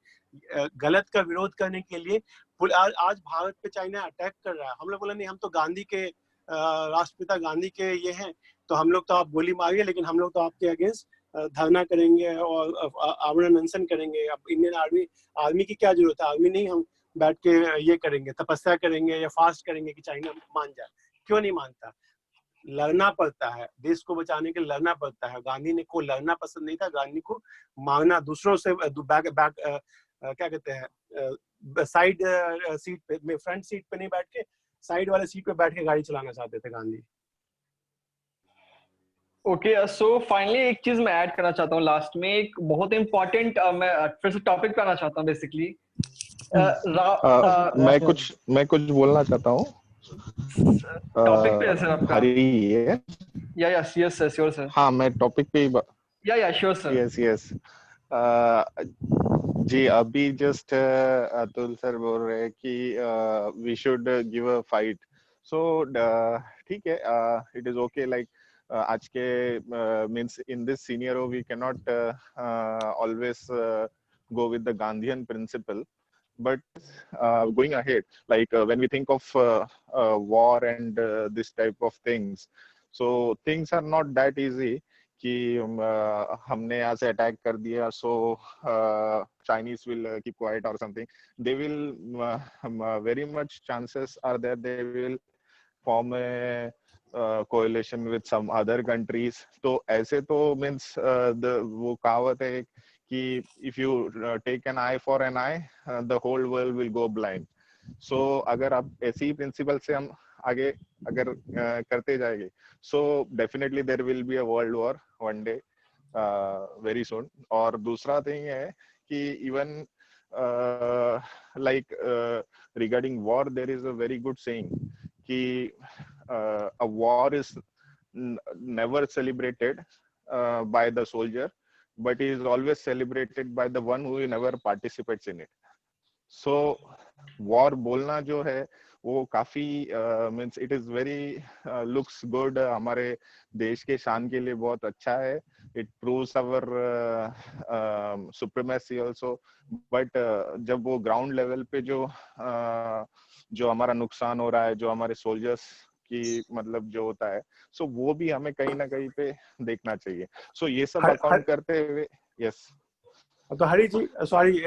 गलत का विरोध करने के लिए आज भारत पे चाइना अटैक कर रहा है, हम लोग बोला नहीं हम तो गांधी के राष्ट्रपिता गांधी के ये हैं, तो हम लोग तो आप गोली मारिए, लेकिन हम लोग तो आपके अगेंस्ट धरना करेंगे और आवरण अनशन करेंगे। अब इंडियन आर्मी की क्या जरूरत है? आर्मी नहीं, हम बैठ के ये करेंगे, तपस्या करेंगे या फास्ट करेंगे कि चाइना मान जाए। क्यों नहीं मानता? लड़ना पड़ता है, देश को बचाने के लिए लड़ना पड़ता है। गांधी ने को लड़ना पसंद नहीं था, गांधी को मारना, दूसरों से क्या कहते हैं, साइड सीट पे, फ्रंट सीट पे नहीं बैठ के साइड वाले सीट पे बैठ के गाड़ी चलाना चाहते थे गांधी। ओके, सो फाइनली एक चीज मैं ऐड करना चाहता हूँ लास्ट में, एक बहुत इंपॉर्टेंट मैं फिर से टॉपिक पे आना चाहता हूँ बेसिकली। मैं कुछ बोलना चाहता हूँ टॉपिक पे सर आपका। हरी है या श्योर सर। हाँ, मैं टॉपिक पे या श्योर सर। यस जी अभी जस्ट अतुल सर बोल रहे हैं कि we should give a fight, so ठीक है, इट इज ओके, लाइक आज के means in this senior we can not always go with the Gandhian principle, but going ahead, like when we think of war and this type of things, so things are not that easy कि हमने यहाँ से attack कर दिया, so Chinese will keep quiet or something, they will very much chances are there they will form a coalition with some other countries. तो ऐसे तो means वो कहावत है कि if you take an eye for an eye the whole world will go blind. So अगर आप ऐसी प्रिंसिपल से हम आगे अगर करते जाएंगे, so definitely there will be a world war one day very soon. और दूसरा थिंग है कि even like regarding war there is a very good saying कि a war is never celebrated by the soldier, but is always celebrated by the one who never participates in it. So war बोलना जो है वो काफी means it is very looks good, हमारे देश के शान के लिए बहुत अच्छा है. It proves our supremacy also. But जब वो ग्राउंड लेवल पे जो हमारा नुकसान हो रहा है, जो हमारे सोल्जर्स की मतलब जो होता है, सो वो भी हमें कहीं ना कहीं पे देखना चाहिए. सो ये सब अकाउंट करते हुए यस. तो हरी जी सॉरी,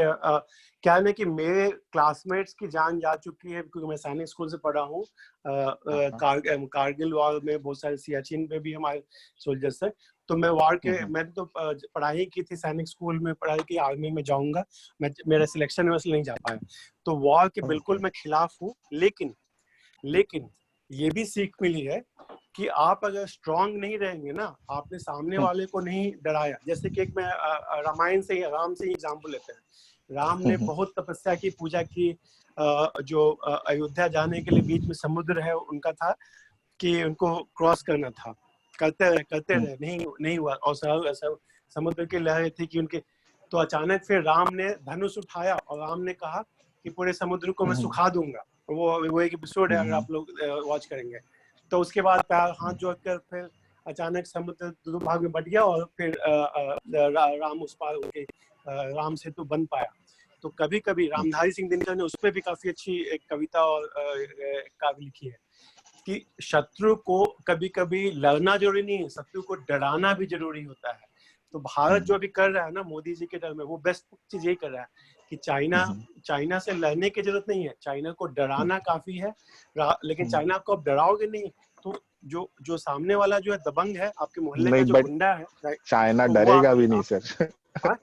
क्या है कि मेरे क्लासमेट्स की जान जा चुकी है क्योंकि मैं सैनिक स्कूल से पढ़ा हूँ. कारगिल वॉर में बहुत सारे, सियाचिन में भी हमारे सोल्जर्स हैं. तो मैं वॉर के मैंने तो पढ़ाई की थी, सैनिक स्कूल में पढ़ाई की, आर्मी में जाऊंगा, मेरा सिलेक्शन वैसे नहीं जा पाया. तो वॉर के बिल्कुल मैं खिलाफ हूँ, लेकिन ये भी सीख मिली है कि आप अगर स्ट्रांग नहीं रहेंगे ना, आपने सामने वाले को नहीं डराया. जैसे कि एक मैं रामायण से राम से ही एग्जाम्पल लेते हैं. राम ने बहुत तपस्या की, पूजा की, जो अयोध्या जाने के लिए बीच में समुद्र है उनका था कि उनको क्रॉस करना था, करते रहे नहीं हुआ. और समुद्र की लहरें थी कि उनके, तो अचानक फिर राम ने धनुष उठाया और राम ने कहा कि पूरे समुद्र को मैं सुखा दूंगा. वो एक एपिसोड है, अगर आप लोग वॉच करेंगे. तो उसके बाद पैर हाथ जोड़कर फिर अचानक समुद्र दो भाग में बट गया और फिर राम उस पार उनके राम सेतु बन पाया. तो कभी कभी रामधारी सिंह दिनकर ने उस पर भी काफी अच्छी एक कविता और काव्य लिखी है कि शत्रु को कभी कभी लड़ना जरूरी नहीं है, शत्रु को डराना भी जरूरी होता है. तो भारत जो अभी कर रहा है ना मोदी जी के टर्म में, वो बेस्ट चीज यही कर रहा है कि चाइना से लड़ने की जरूरत नहीं है, चाइना को डराना काफी है. लेकिन चाइना को आप डराओगे नहीं तो जो सामने वाला जो है दबंग है, आपके मोहल्ले का जो गुंडा है, चाइना तो डरेगा भी नहीं सर.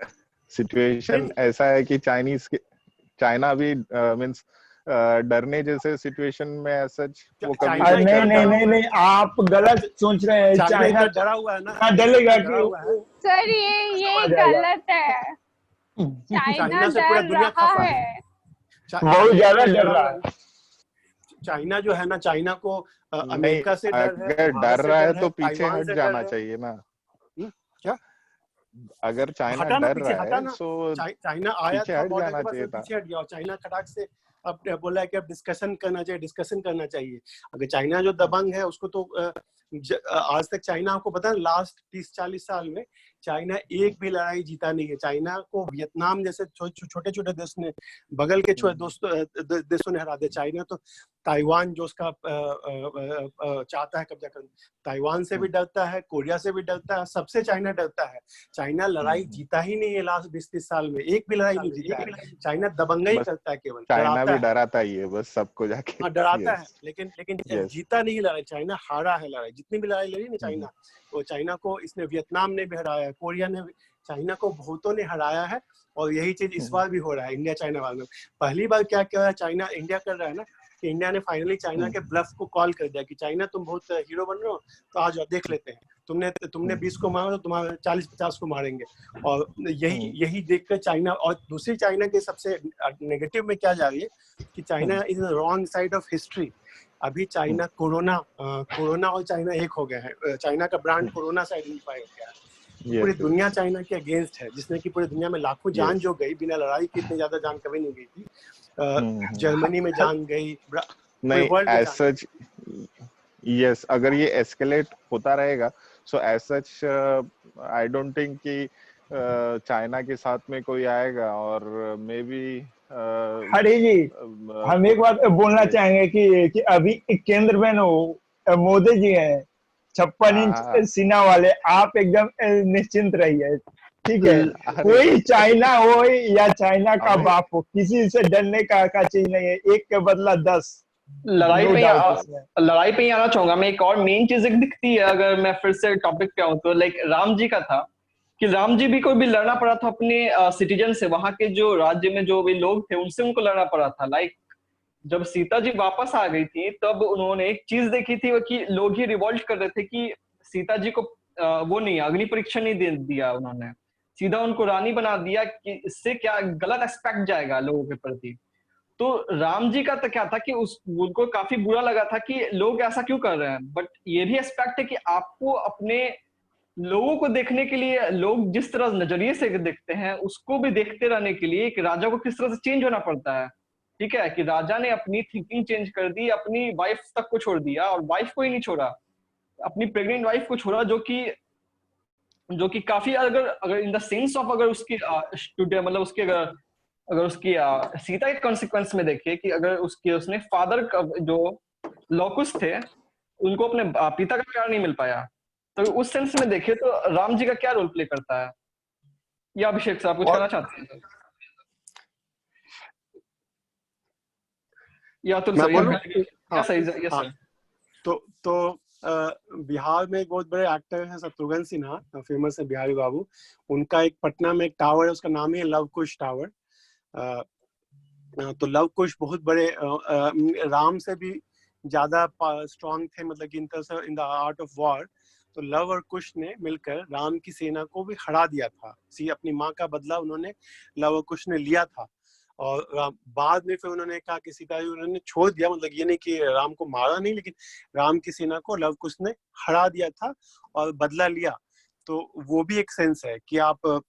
सिचुएशन ऐसा है कि चाइना अभी मींस डरने जैसे सिचुएशन में सच वो कभी नहीं, आप गलत सोच रहे हैं. चाइना डरा हुआ है ना, डरेगा कि सर ये गलत है. चाइना से पूरा दुनिया खफा है, बहुत ज्यादा डर रहा है. चाइना जो है ना, चाइना को अमेरिका से डर है. अगर डर रहा है तो पीछे हट जाना चाहिए ना. क्या अगर चाइना डर रहा है तो चाइना आया था बॉर्डर के पास, पीछे हट गया. और चाइना खटाक से अब बोला है कि अब डिस्कशन करना चाहिए. अगर चाइना जो दबंग है उसको तो आज तक चाइना, आपको पता है लास्ट 30-40 साल में चाइना एक भी लड़ाई जीता नहीं है. चाइना को वियतनाम जैसे छोटे छोटे देश ने, बगल के देशों ने हरा दिया. चाइना तो ताइवान जो उसका चाहता है कब्जा करना, ताइवान से भी डरता है, कोरिया से भी डरता है, सबसे चाइना डरता है. चाइना लड़ाई जीता ही नहीं है लास्ट 20-30 साल में, एक भी लड़ाई नहीं जीता है. चाइना दबंगाई करता है, केवल चाइना भी डराता ही है बस सबको जाके. हाँ डराता है, लेकिन जीता नहीं लड़ाई. चाइना हारा है लड़ाई, जितनी भी लड़ाई लड़ी ना चाइना, वो चाइना को इसने वियतनाम ने भी हराया, कोरिया ने, चाइना को बहुतों ने हराया है. और यही चीज इस बार भी हो रहा है इंडिया चाइना वार में. पहली बार क्या क्या है चाइना इंडिया कर रहा है ना, कि इंडिया ने फाइनली चाइना के ब्लफ को कॉल कर दिया कि चाइना तुम बहुत हीरो बन रहे हो, तो आज देख लेते हैं, तुमने 20 को मारा तो तुम्हारे 40-50 को मारेंगे. और यही देखकर चाइना, और दूसरी चाइना के सबसे नेगेटिव में क्या जा रही है कि China is the wrong side of history. अभी चाइना कोरोना और चाइना एक हो गया है. चाइना का ब्रांड कोरोना से आइडेंटिफाई हो गया है. पूरी दुनिया चाइना के अगेंस्ट है, जिसने कि पूरी दुनिया में लाखों जान जो गई, बिना लड़ाई के इतनी ज्यादा जान कभी नहीं गई थी। जर्मनी में जान गई, नहीं एज सच यस, अगर ये एस्केलेट होता रहेगा so as such I don't think कि चाइना के साथ में कोई आएगा। और मे बी हरी जी हम एक बात बोलना चाहेंगे कि अभी केंद्र में मोदी जी हैं 56 इंच सीना वाले, आप एकदम निश्चिंत रहिए, ठीक है। कोई चाइना हो या चाइना का बाप हो, किसी से डरने का चीज नहीं है, एक के बदला 10। लड़ाई पे ही आना चाहूंगा मैं। एक और मेन चीज एक दिखती है, अगर मैं फिर से टॉपिक पे आऊं तो लाइक राम जी का था कि राम जी भी कोई भी लड़ना पड़ा था अपने सिटीजन से, वहां के जो राज्य में जो भी लोग थे उनसे उनको लड़ना पड़ा था। लाइक जब सीता जी वापस आ गई थी तब उन्होंने एक चीज देखी थी कि लोग ही रिवॉल्ट कर रहे थे कि सीता जी को वो नहीं, अग्नि परीक्षा नहीं दे दिया उन्होंने, सीधा उनको रानी बना दिया कि इससे क्या गलत एस्पेक्ट जाएगा लोगों के प्रति। तो राम जी का तो क्या था कि उनको काफी बुरा लगा था कि लोग ऐसा क्यों कर रहे हैं। बट ये भी एस्पेक्ट है कि आपको अपने लोगों को देखने के लिए, लोग जिस तरह नजरिए से देखते हैं उसको भी देखते रहने के लिए एक राजा को किस तरह से चेंज होना पड़ता है। ठीक है कि राजा ने अपनी थिंकिंग चेंज कर दी, अपनी वाइफ तक को छोड़ दिया, और वाइफ को ही नहीं छोड़ा, अपनी प्रेग्नेंट वाइफ को छोड़ा, जो कि काफी अगर इन द सेंस ऑफ अगर उसकी मतलब उसके अगर उसकी सीता के कॉन्सिक्वेंस में देखे कि अगर उसने फादर जो लॉकुस थे उनको अपने पिता का प्यार नहीं मिल पाया, तो उस सेंस में देखे तो राम जी का क्या रोल प्ले करता है। या अभिषेक साहब कुछ कहना चाहते हैं? या तो बिहार में एक बहुत बड़े एक्टर हैं शत्रुघ्न सिन्हा, फेमस है बिहारी बाबू। उनका एक पटना में एक टावर है, उसका नाम ही है लव कुश टावर। तो लव कुश बहुत बड़े राम से भी ज्यादा स्ट्रॉन्ग थे, मतलब कि in the art of war. तो लव और कुश ने मिलकर राम की सेना को भी हरा दिया था। अपनी माँ का बदला उन्होंने लव और कुश ने लिया था। और बाद में फिर उन्होंने कहा कि सीता जी उन्होंने छोड़ दिया, मतलब ये नहीं कि राम को मारा नहीं, लेकिन राम की सेना को लव कुश ने हरा दिया था और बदला लिया। तो वो भी एक सेंस है कि आप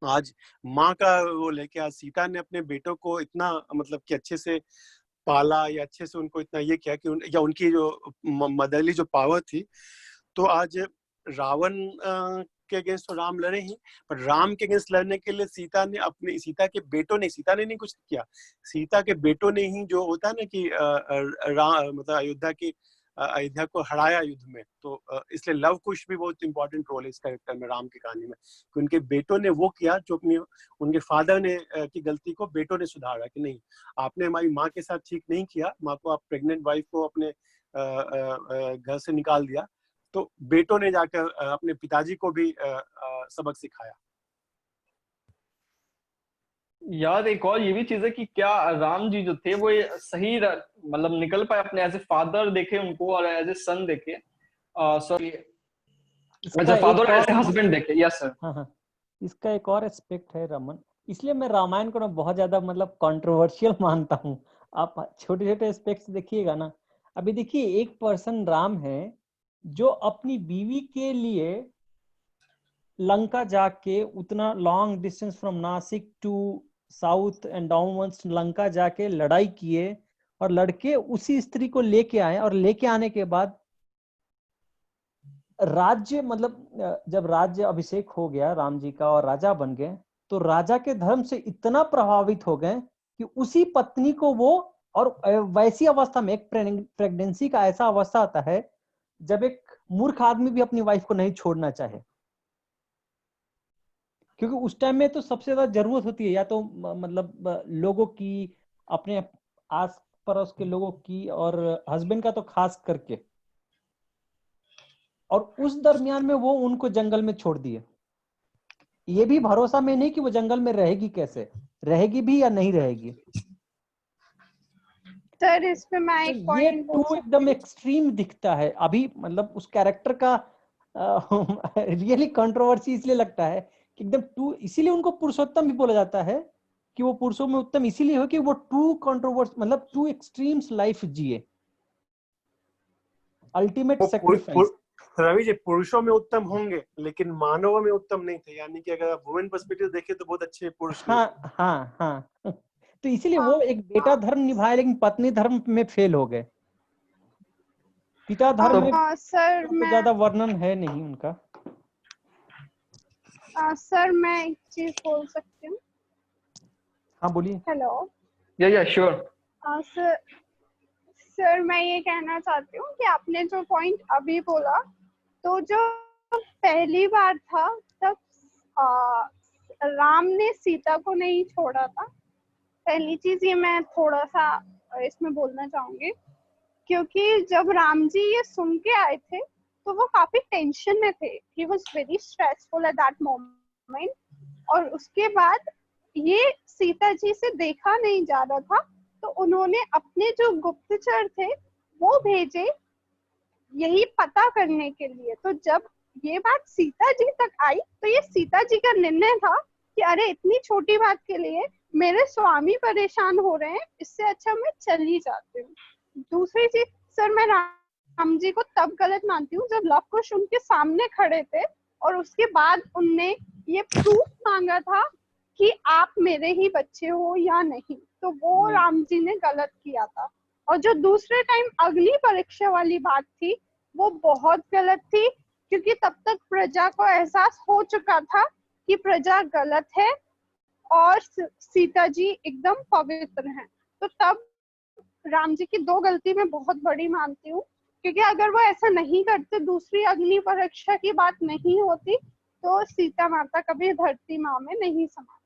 आज माँ का वो लेके, आज सीता ने अपने बेटों को इतना मतलब कि अच्छे से पाला या अच्छे से उनको इतना ये किया कि या उनकी जो मदरली जो पावर थी। तो आज रावण के अगेंस्ट तो राम लड़े ही, पर राम के अगेंस्ट लड़ने के लिए सीता के बेटों ने, सीता ने नहीं कुछ किया, सीता के बेटों ने ही, जो होता है ना कि मतलब अयोध्या को हराया युद्ध में। तो इसलिए लव कुश भी बहुत इंपॉर्टेंट रोल है इस कैरेक्टर में, राम की कहानी में, कि उनके बेटों ने वो किया जो उनके फादर ने की गलती को बेटों ने सुधारा कि नहीं, आपने हमारी माँ के साथ ठीक नहीं किया, माँ को आप प्रेग्नेंट वाइफ को अपने घर से निकाल दिया। तो बेटों ने जाकर अपने पिताजी को भी सबक सिखाया। यार एक और ये भी चीज है कि क्या राम जी जो थे वो सही मतलब निकल पाए अपने एज ए फादर देखे उनको और एज ए सन देखे, sorry as a father as a husband देखे। Yes sir. हाँ, इसका एक और एस्पेक्ट है रमन, इसलिए मैं रामायण को ना बहुत ज्यादा मतलब कंट्रोवर्शियल मानता हूँ। आप छोटे छोटे एस्पेक्ट्स देखिएगा ना, अभी देखिए एक पर्सन राम है जो अपनी बीवी के लिए लंका जाके उतना long distance from Nashik to south and downwards Lanka जाके लड़ाई किए और लड़के उसी स्त्री को लेके आए, और लेके आने के बाद राज्य मतलब जब राज्य अभिषेक हो गया राम जी का और राजा बन गए, तो राजा के धर्म से इतना प्रभावित हो गए कि उसी पत्नी को वो, और वैसी अवस्था में एक प्रेगनेंसी का ऐसा अवस्था आता है जब एक मूर्ख आदमी भी अपनी वाइफ को नहीं छोड़ना चाहे, क्योंकि उस टाइम में तो सबसे ज्यादा जरूरत होती है या तो मतलब लोगों की, अपने आस पड़ोस के लोगों की, और हस्बैंड का तो खास करके। और उस दरमियान में वो उनको जंगल में छोड़ दिए, ये भी भरोसा में नहीं कि वो जंगल में रहेगी, कैसे रहेगी भी या नहीं रहेगी। सर इसमें मैं एक पॉइंट बोल सकती हूं, एकदम एक्सट्रीम दिखता है अभी, मतलब उस कैरेक्टर का रियली कंट्रोवर्सी इसलिए लगता है कि एकदम टू, इसीलिए उनको पुरुषोत्तम भी बोला जाता है कि वो पुरुषों में उत्तम इसीलिए हो कि वो टू कंट्रोवर्सी मतलब टू एक्सट्रीम्स लाइफ जिए, अल्टीमेट सैक्रिफाइस। रवि जी पुरुषों में उत्तम होंगे लेकिन मानवों में उत्तम नहीं थे, यानी कि अगर आप वुमेन पर्सपेक्टिव देखें तो बहुत अच्छे पुरुष नहीं थे। हाँ तो इसीलिए हाँ, वो एक बेटा धर्म निभाए लेकिन पत्नी धर्म में फेल हो गए। पिता धर्म में सर तो मैं ज्यादा वर्णन है नहीं उनका। सर मैं एक चीज बोल सकती हूँ? हाँ बोलिए। हेलो। या श्योर। सर मैं ये कहना चाहती हूँ कि आपने जो पॉइंट अभी बोला, तो जो पहली बार था तब राम ने सीता को नहीं छोड़ा था। पहली चीज ये मैं थोड़ा सा इसमें बोलना चाहूंगी, क्योंकि जब राम जी ये सुन के आए थे तो वो काफी टेंशन में थे। He was very stressful at that moment. और उसके बाद ये सीता जी से देखा नहीं जा रहा था, तो उन्होंने अपने जो गुप्तचर थे वो भेजे यही पता करने के लिए। तो जब ये बात सीता जी तक आई तो ये सीता जी का निर्णय था कि अरे इतनी छोटी बात के लिए मेरे स्वामी परेशान हो रहे हैं, इससे अच्छा मैं चली जाती हूँ। दूसरी चीज सर, मैं राम जी को तब गलत मानती हूँ जब लव कुश उनके सामने खड़े थे और उसके बाद उनने ये प्रूफ मांगा था कि आप मेरे ही बच्चे हो या नहीं, तो वो राम जी ने गलत किया था। और जो दूसरे टाइम अग्नि परीक्षा वाली बात थी वो बहुत गलत थी, क्योंकि तब तक प्रजा को एहसास हो चुका था कि प्रजा गलत है और सीता जी एकदम पवित्र हैं। तो तब राम जी की दो गलती मैं बहुत बड़ी मानती हूँ, क्योंकि अगर वो ऐसा नहीं करते, दूसरी अग्नि परीक्षा की बात नहीं होती, तो सीता माता कभी धरती माँ में नहीं समाती।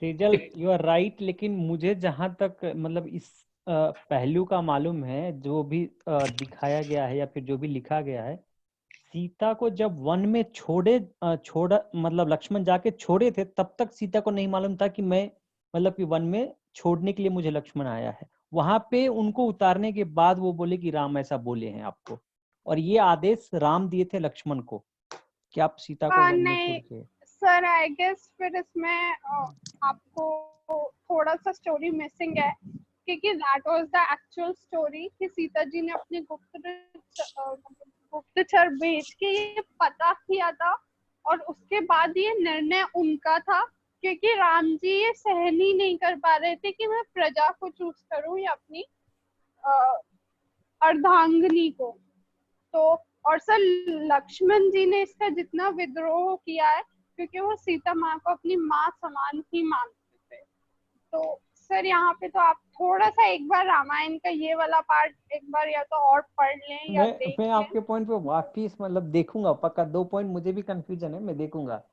सेजल यू आर राइट, लेकिन मुझे जहां तक मतलब इस पहलू का मालूम है, जो भी दिखाया गया है या फिर जो भी लिखा गया है, सीता को जब वन में छोड़ा मतलब लक्ष्मण जाके छोड़े थे, तब तक सीता को नहीं मालूम था कि मैं मतलब कि वन में छोड़ने के लिए मुझे लक्ष्मण आया है। वहां पे उनको उतारने के बाद वो बोले कि राम ऐसा बोले हैं आपको, और ये आदेश राम दिए थे लक्ष्मण को कि आप सीता को वन में छोड़ के। सर आई गेस फिर इसमें आपको थोड़ा सा स्टोरी मिसिंग है, क्योंकि that was the actual story कि सीता जी ने अपने गुप्तचर भेज के ये पता किया था, और उसके बाद ये निर्णय उनका था, क्योंकि राम जी ये सहन ही नहीं कर पा रहे थे कि मैं प्रजा को चूज करूं या अपनी अर्धांगिनी को। तो और सर लक्ष्मण जी ने इसका जितना विद्रोह किया है, क्योंकि वो सीता माँ को अपनी माँ समान ही मानते थे। तो सर यहाँ पे तो आप थोड़ा सा एक बार रामायण का ये वाला पार्ट एक बार या तो और पढ़ लें या देख मैं लें। आपके पॉइंट पे वापिस मतलब देखूंगा पक्का। 2 पॉइंट मुझे भी कंफ्यूजन है, मैं देखूंगा।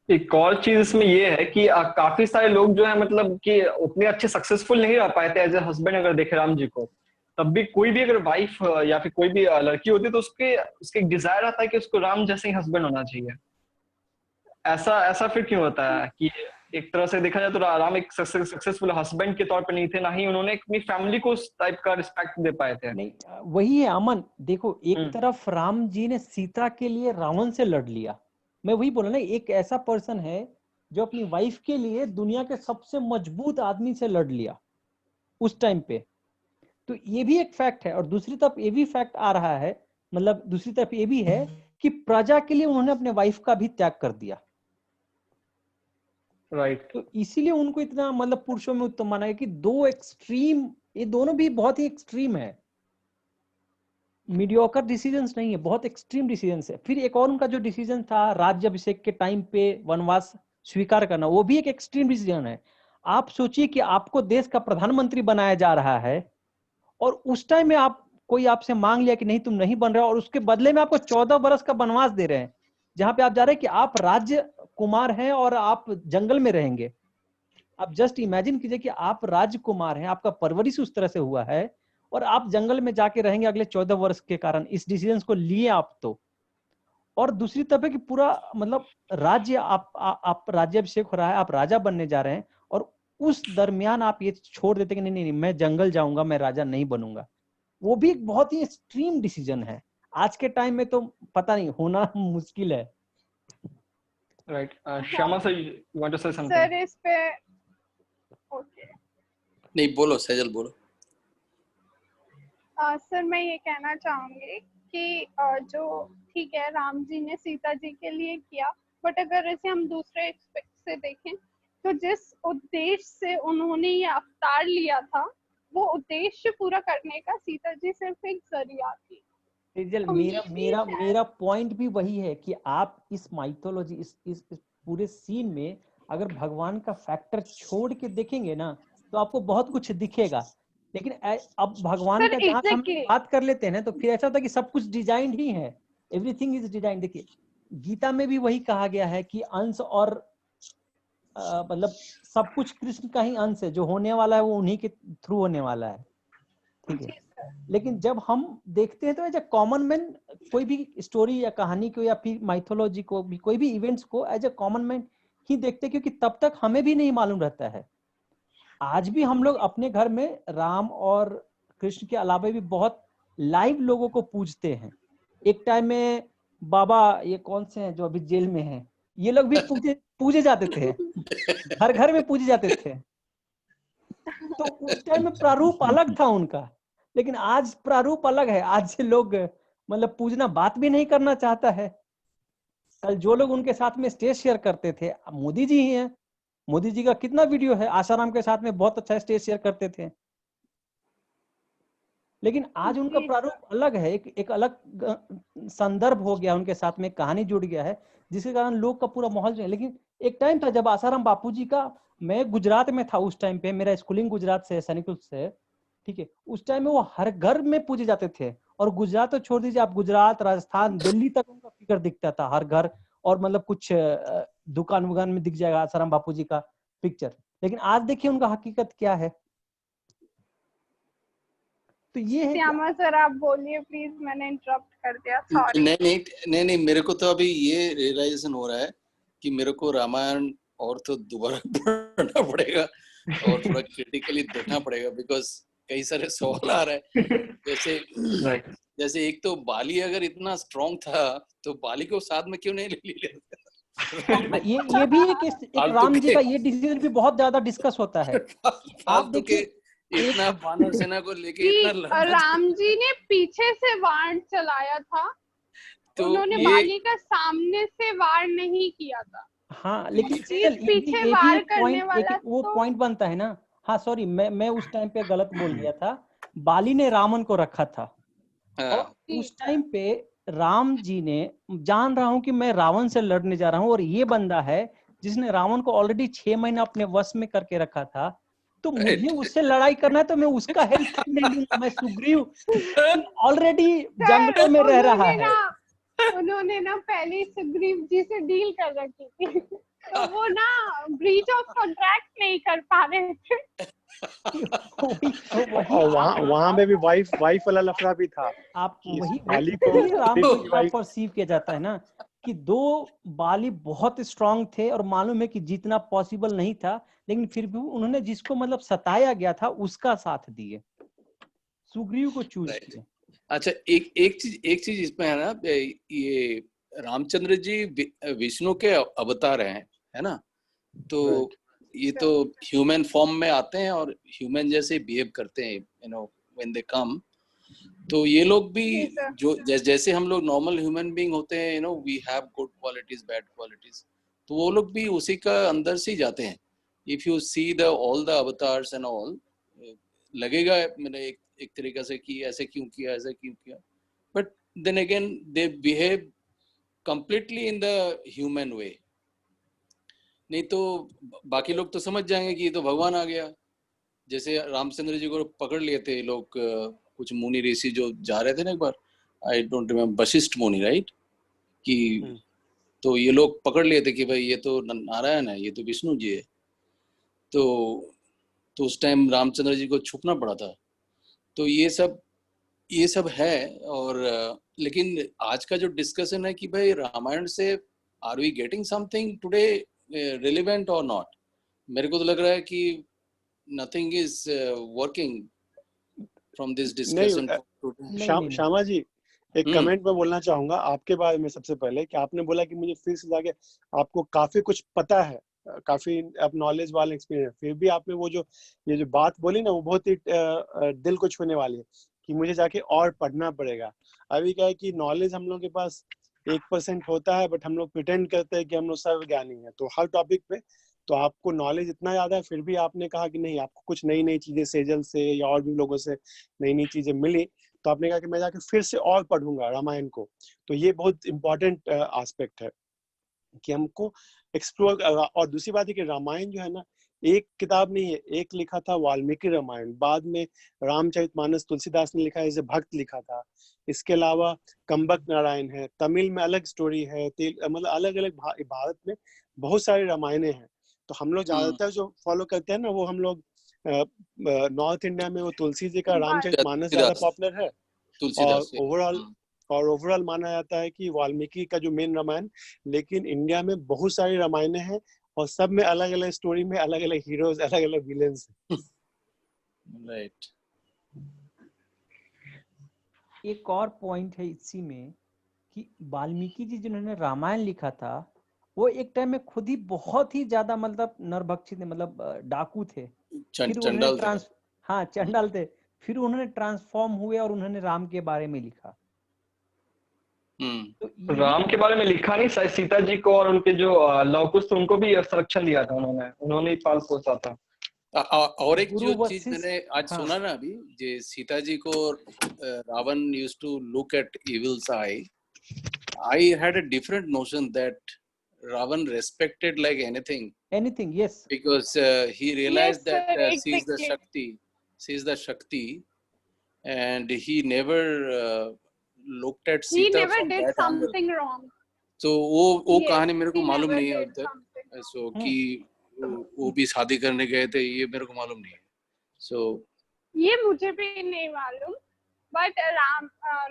एक और चीज इसमें ये है कि काफी सारे लोग जो है मतलब कि उतने अच्छे सक्सेसफुल नहीं रह पाए थे एज ए हस्बैंड। अगर देखे राम जी को, तब भी कोई भी अगर वाइफ या फिर कोई भी लड़की होती है तो उसके एक डिजायर आता है कि उसको राम जैसे ही हस्बैंड होना चाहिए। ऐसा फिर क्यों होता है कि एक तरह से देखा जाए तो राम एक सक्सेसफुल हस्बैंड के तौर पे नहीं थे, ना ही उन्होंने अपनी फैमिली को उस टाइप का रिस्पेक्ट दे पाए थे। नहीं वही है अमन, देखो एक तरफ राम जी ने सीता के लिए रावण से लड़ लिया। मैं वही बोला ना, एक ऐसा पर्सन है जो अपनी वाइफ के लिए दुनिया के सबसे मजबूत आदमी से लड़ लिया उस टाइम पे। तो ये भी एक फैक्ट है। और दूसरी तरफ ये भी फैक्ट आ रहा है, मतलब दूसरी तरफ ये भी है कि प्रजा के लिए उन्होंने अपने वाइफ का भी त्याग कर दिया। राइट। तो इसीलिए उनको इतना मतलब पुरुषों में उत्तम माना है कि दो एक्सट्रीम, ये दोनों भी बहुत ही एक्सट्रीम है, मीडियोकर डिसीजंस नहीं है, बहुत एक्सट्रीम डिसीजंस है। फिर एक और उनका जो डिसीजन था राज्याभिषेक के टाइम पे वनवास स्वीकार करना, वो भी एक एक्सट्रीम डिसीजन है। आप सोचिए कि आपको देश का प्रधानमंत्री बनाया जा रहा है और उस टाइम में कोई आपसे मांग लिया कि नहीं तुम नहीं बन रहे हो, और उसके बदले में आपको 14 बरस का वनवास दे रहे हैं, जहां पे आप जा रहे हैं कि आप राज्य कुमार हैं और आप जंगल में रहेंगे। आप जस्ट इमेजिन कीजिए कि आप राजकुमार हैं, आपका परवरिश उस तरह से हुआ है और आप जंगल में जाके रहेंगे अगले 14 वर्ष के कारण इस डिसीजन को लिए आप तो। और दूसरी तरफ है कि पूरा मतलब राज्य आप राज्याभिषेक हो रहा है, आप राजा बनने जा रहे हैं, और उस दरमियान आप ये छोड़ देते कि नहीं मैं जंगल जाऊंगा, मैं राजा नहीं बनूंगा। वो भी एक बहुत ही एक्सट्रीम डिसीजन है। आज के टाइम में तो पता नहीं, होना मुश्किल है। Right. Shyama sir, you want to say something? Sir इस पे ओके नहीं बोलो सैजल बोलो। सर मैं ये कहना चाहूंगी कि जो ठीक है राम जी ने सीता जी के लिए किया, बट अगर ऐसे हम दूसरे एस्पेक्ट से देखें तो जिस उद्देश्य से उन्होंने ये अवतार लिया था वो उद्देश्य पूरा करने का सीता जी सिर्फ एक जरिया थी। सेजल, तो मेरा maybe मेरा शायद मेरा पॉइंट भी वही है कि आप इस माइथोलॉजी इस पूरे सीन में अगर भगवान का फैक्टर छोड़ के देखेंगे ना तो आपको बहुत कुछ दिखेगा, लेकिन अब भगवान सर का जहां हम एग्जैक्टली बात कर लेते हैं ना तो फिर ऐसा होता है कि सब कुछ डिजाइन ही है, एवरीथिंग इज डिजाइन। देखिए गीता में भी वही कहा गया है कि अंश और मतलब सब कुछ कृष्ण का ही अंश है, जो होने वाला है वो उन्हीं के थ्रू होने वाला है, ठीक है। लेकिन जब हम देखते हैं तो एज ए कॉमन मैन कोई भी स्टोरी या कहानी को या फिर माइथोलॉजी को भी कोई भी इवेंट्स को एज ए कॉमन मैन ही देखते हैं, क्योंकि तब तक हमें भी नहीं मालूम रहता है। आज भी हम लोग अपने घर में राम और कृष्ण के अलावा भी बहुत लाइव लोगों को पूजते हैं। एक टाइम में बाबा ये कौन से हैं जो अभी जेल में हैं, ये लोग भी पूजे जाते थे, घर घर में पूजे जाते थे। तो उस टाइम में प्रारूप अलग था उनका, लेकिन आज प्रारूप अलग है। आज से लोग मतलब पूजना बात भी नहीं करना चाहता है। कल जो लोग उनके साथ में स्टेज शेयर करते थे, मोदी जी ही हैं। मोदी जी का कितना वीडियो है, आसाराम के साथ में बहुत अच्छा स्टेज शेयर करते थे। लेकिन आज उनका प्रारूप अलग है, एक अलग संदर्भ हो गया, उनके साथ में कहानी जुड़ गया है, जिसके कारण लोग का पूरा माहौल जो है। लेकिन एक टाइम था जब आसाराम बापू जी का, मैं गुजरात में था उस टाइम पे, मेरा स्कूलिंग गुजरात से, सैनिकुल से, ठीक है। उस टाइम में वो हर घर में पूजे जाते थे, और गुजरात तो छोड़ दीजिए, आप गुजरात, राजस्थान, दिल्ली तक उनका फिगर दिखता था हर घर, और मतलब कुछ दुकान वुकान में दिख जाएगा आसाराम बापू जी का पिक्चर। लेकिन आज देखिए उनका हकीकत क्या है। तो ये है श्यामा सर आप बोलिए प्लीज, मैंने इंटरप्ट कर दिया, सॉरी। नहीं, मेरे को तो अभी ये रियलाइजेशन हो रहा है कि मेरे को रामायण और तो दोबारा पढ़ना पड़ेगा और थोड़ा क्रिटिकली देखना पड़ेगा, बिकॉज कई सारे सवाल आ रहे हैं। जैसे एक तो बाली अगर इतना स्ट्रॉन्ग था तो बाली को साथ में क्यों नहीं ले लिया? ये भी एक राम जी का ये डिसीजन भी बहुत ज्यादा डिस्कस होता है। आप देखिए इतना वानर सेना को लेके इतना लड़ना, राम जी ने पीछे से वार चलाया था, तो उन्होंने बाली का सामने से वार नहीं किया था। हाँ, लेकिन पीछे वार करने वाला वो पॉइंट बनता है ना। हाँ सॉरी, मैं उस टाइम पे गलत बोल दिया था। बाली ने रावण को रखा था, और उस टाइम पे राम जी ने, जान रहा हूं कि मैं रावण से लड़ने जा रहा हूं, और ये बंदा है जिसने रावण को ऑलरेडी 6 महीना अपने वश में करके रखा था, तो मुझे उससे लड़ाई करना है तो मैं उसका हेल्प नहीं लूंगा। मैं सुग्रीव ऑलरेडी जंगलों में रह रहा है। उन्होंने ना पहले ही सुग्रीव जी से डील कर रखी थी, तो वो ना ब्रीच ऑफ कॉन्ट्रैक्ट नहीं कर पा रहे थे। और वहां में भी वाइफ वाला लफड़ा भी था। आप वही राम को परसीव किया जाता है ना कि दो बाली बहुत स्ट्रांग थे, और मालूम है कि जीतना पॉसिबल नहीं था, लेकिन फिर भी उन्होंने जिसको मतलब सताया गया था उसका साथ दिए, सुग्रीव को चूज किया। अच्छा, एक चीज इसमें है ना, ये रामचंद्र जी विष्णु के अवतार हैं, है ना, तो ये तो ह्यूमन फॉर्म में आते हैं और ह्यूमन जैसे बिहेव करते हैं, यू नो, व्हेन दे कम। तो ये लोग भी जो जैसे हम लोग नॉर्मल ह्यूमन बीइंग होते हैं, you know, we have good qualities, bad qualities, तो वो लोग भी उसी का अंदर से ही जाते हैं। If you see the all the avatars and all, लगेगा मैंने एक तरीके से कि ऐसे क्यों किया, ऐसे क्यों किया, but then again they behave completely in the human way. नहीं तो बाकी लोग तो समझ जाएंगे कि ये तो भगवान आ गया। जैसे रामचंद्र जी को पकड़ लिए थे लोग, कुछ मुनि ऋषि जो जा रहे थे ना एक बार, आई डोंट रिमेम्बर, वशिष्ठ मुनि, राइट, कि तो ये लोग पकड़ लिए थे कि भाई ये तो नारायण है, ये तो विष्णु जी है। तो उस टाइम रामचंद्र जी को छुपना पड़ा था। तो ये सब है। और लेकिन आज का जो डिस्कशन है कि भाई रामायण से are we getting something today relevant or not, मेरे को तो लग रहा है कि nothing is working from this discussion. Shyama जी, एक कमेंट में बोलना चाहूंगा आपके बारे में। सबसे पहले कि आपने बोला कि मुझे फिर से जाके आपको काफी कुछ पता है, काफी आप नॉलेज वाले एक्सपीरियंस, फिर भी आपने वो जो ये जो बात बोली ना, वो बहुत ही दिल को छूने वाली है कि मुझे जाके और पढ़ना पड़ेगा। अभी क्या है कि नॉलेज हम लोग के पास 1% होता है, बट हम लोग प्रिटेंड करते हैं कि हम लोग सर्वज्ञानी हैं। तो हर टॉपिक पे तो आपको नॉलेज इतना ज्यादा है, फिर भी आपने कहा कि नहीं, आपको कुछ नई नई चीजें सेजल से या और भी लोगों से नई नई चीजें मिली, तो आपने कहा कि मैं जाके फिर से और पढ़ूंगा रामायण को। तो ये बहुत इंपॉर्टेंट एस्पेक्ट है कि हमको एक्सप्लोर। और दूसरी बात है कि रामायण जो है ना, एक किताब नहीं है, एक लिखा था वाल्मीकि रामायण, बाद में रामचरितमानस तुलसीदास ने लिखा है, इसे भक्त लिखा था। इसके अलावा कंबक नारायण है, तमिल में अलग स्टोरी है, मतलब अलग अलग भारत में बहुत सारे रामायणे हैं। तो हम लोग ज्यादातर जो फॉलो करते हैं ना, वो हम लोग नॉर्थ इंडिया में वो तुलसी जी का रामचरितमानस ज्यादा पॉपुलर है, और ओवरऑल माना जाता है कि वाल्मीकि का जो मेन रामायण। लेकिन इंडिया में बहुत सारी रामायण हैं, और सब में अलग अलग स्टोरी में अलग अलग हीरोज, अलग अलग विलेंस। राइट। एक और पॉइंट है इसी में कि वाल्मीकि जी जिन्होंने रामायण लिखा था, वो एक टाइम में खुद ही बहुत ही ज्यादा मतलब नरभक्षी थे, मतलब डाकू थे। फिर उन्होंने हाँ, चंडाल थे। फिर उन्होंने ट्रांसफॉर्म हुए और उन्होंने राम के बारे में लिखा। तो राम के बारे में लिखा नहीं, शायद सीता जी को और उनके जो लवकुश थे उनको भी संरक्षण दिया था उन्होंने ही पाल पोसा था। और एक जो चीज मैंने आज सुना ना अभी, जे सीता जी को Ravan used to look at evil's eye. I had a different notion that Ravan respected like anything, yes, because he realized that sees the Shakti, and he never looked at Sita. He never from did that something angle. wrong. So वो Yes, कहानी मेरे को he मालूम never नहीं है did अब तक, something. so कि वो भी शादी करने गए थे, ये मेरे को मालूम नहीं है। So ये मुझे भी नहीं मालूम, but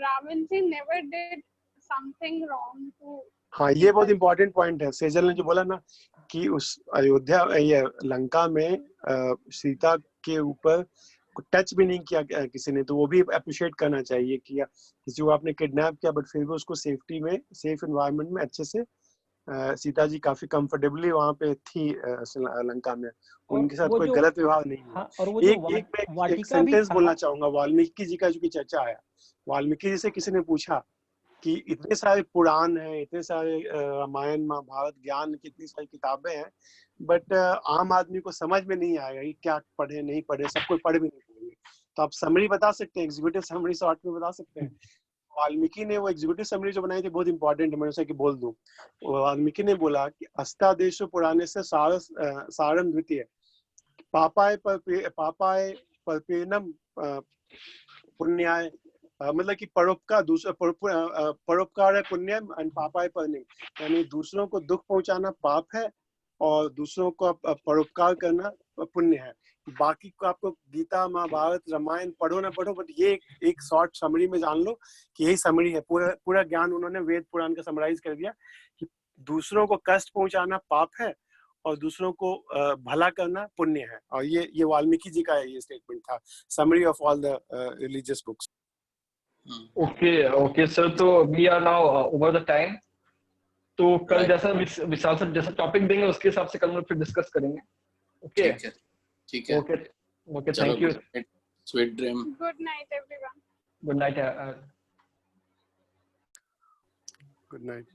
Ravan ji never did something wrong to। हाँ, ये बहुत इंपॉर्टेंट पॉइंट है। सेजल ने जो बोला ना कि उस अयोध्या, ये लंका में सीता के ऊपर टच भी नहीं किया किसी ने, तो वो भी अप्रिशिएट करना चाहिए कि किसी को आपने किडनैप किया, बट फिर भी उसको सेफ्टी में, सेफ एनवायरनमेंट में अच्छे से सीता जी काफी कंफर्टेबली वहां पे थी लंका में, उनके साथ कोई गलत व्यवहार नहीं हुआ। और एक सेंटेंस बोलना चाहूंगा, वाल्मीकि जी का जो चर्चा आया, वाल्मीकि जी से किसी ने पूछा कि इतने सारे पुराण हैं, इतने सारे रामायण महाभारत ज्ञान की इतनी सारी किताबें हैं, बट आम आदमी को समझ में नहीं आएगा कि क्या पढ़े नहीं पढ़े, सब कोई पढ़ भी नहीं पाएंगे। तो आप समरी बता सकते हैं, एग्जीक्यूटिव समरी शॉर्ट में बता सकते हैं। वाल्मीकि ने वो एग्जीक्यूटिव समरी जो बनाई थी बहुत इंपॉर्टेंट है, मैं उसे बोल दूं। वाल्मीकि ने बोला कि अष्टादेशो पुराणे से सारम द्वितीय पापाय परपेनम पुण्याय, मतलब कि परोपकार है पुण्यम एंड पापाय परनिम, यानी दूसरों को दुख पहुंचाना पाप है और दूसरों को परोपकार करना पुण्य है। बाकी को आपको गीता महाभारत रामायण पढ़ो ना पढ़ो, बट ये एक शॉर्ट समरी में जान लो कि यही समरी है। पूरा ज्ञान उन्होंने वेद पुराण का समराइज कर दिया कि दूसरों को कष्ट पहुंचाना पाप है और दूसरों को भला करना पुण्य है। और ये वाल्मीकि जी का ये स्टेटमेंट था, summary of all the religious books. Okay sir, तो we are now over the time. तो कल जैसा विशाल सर जैसा टॉपिक देंगे उसके हिसाब से कल हम फिर डिस्कस करेंगे। ओके, ठीक है। Okay, thank you. Sweet dream. Good night everyone. Good night. Good night.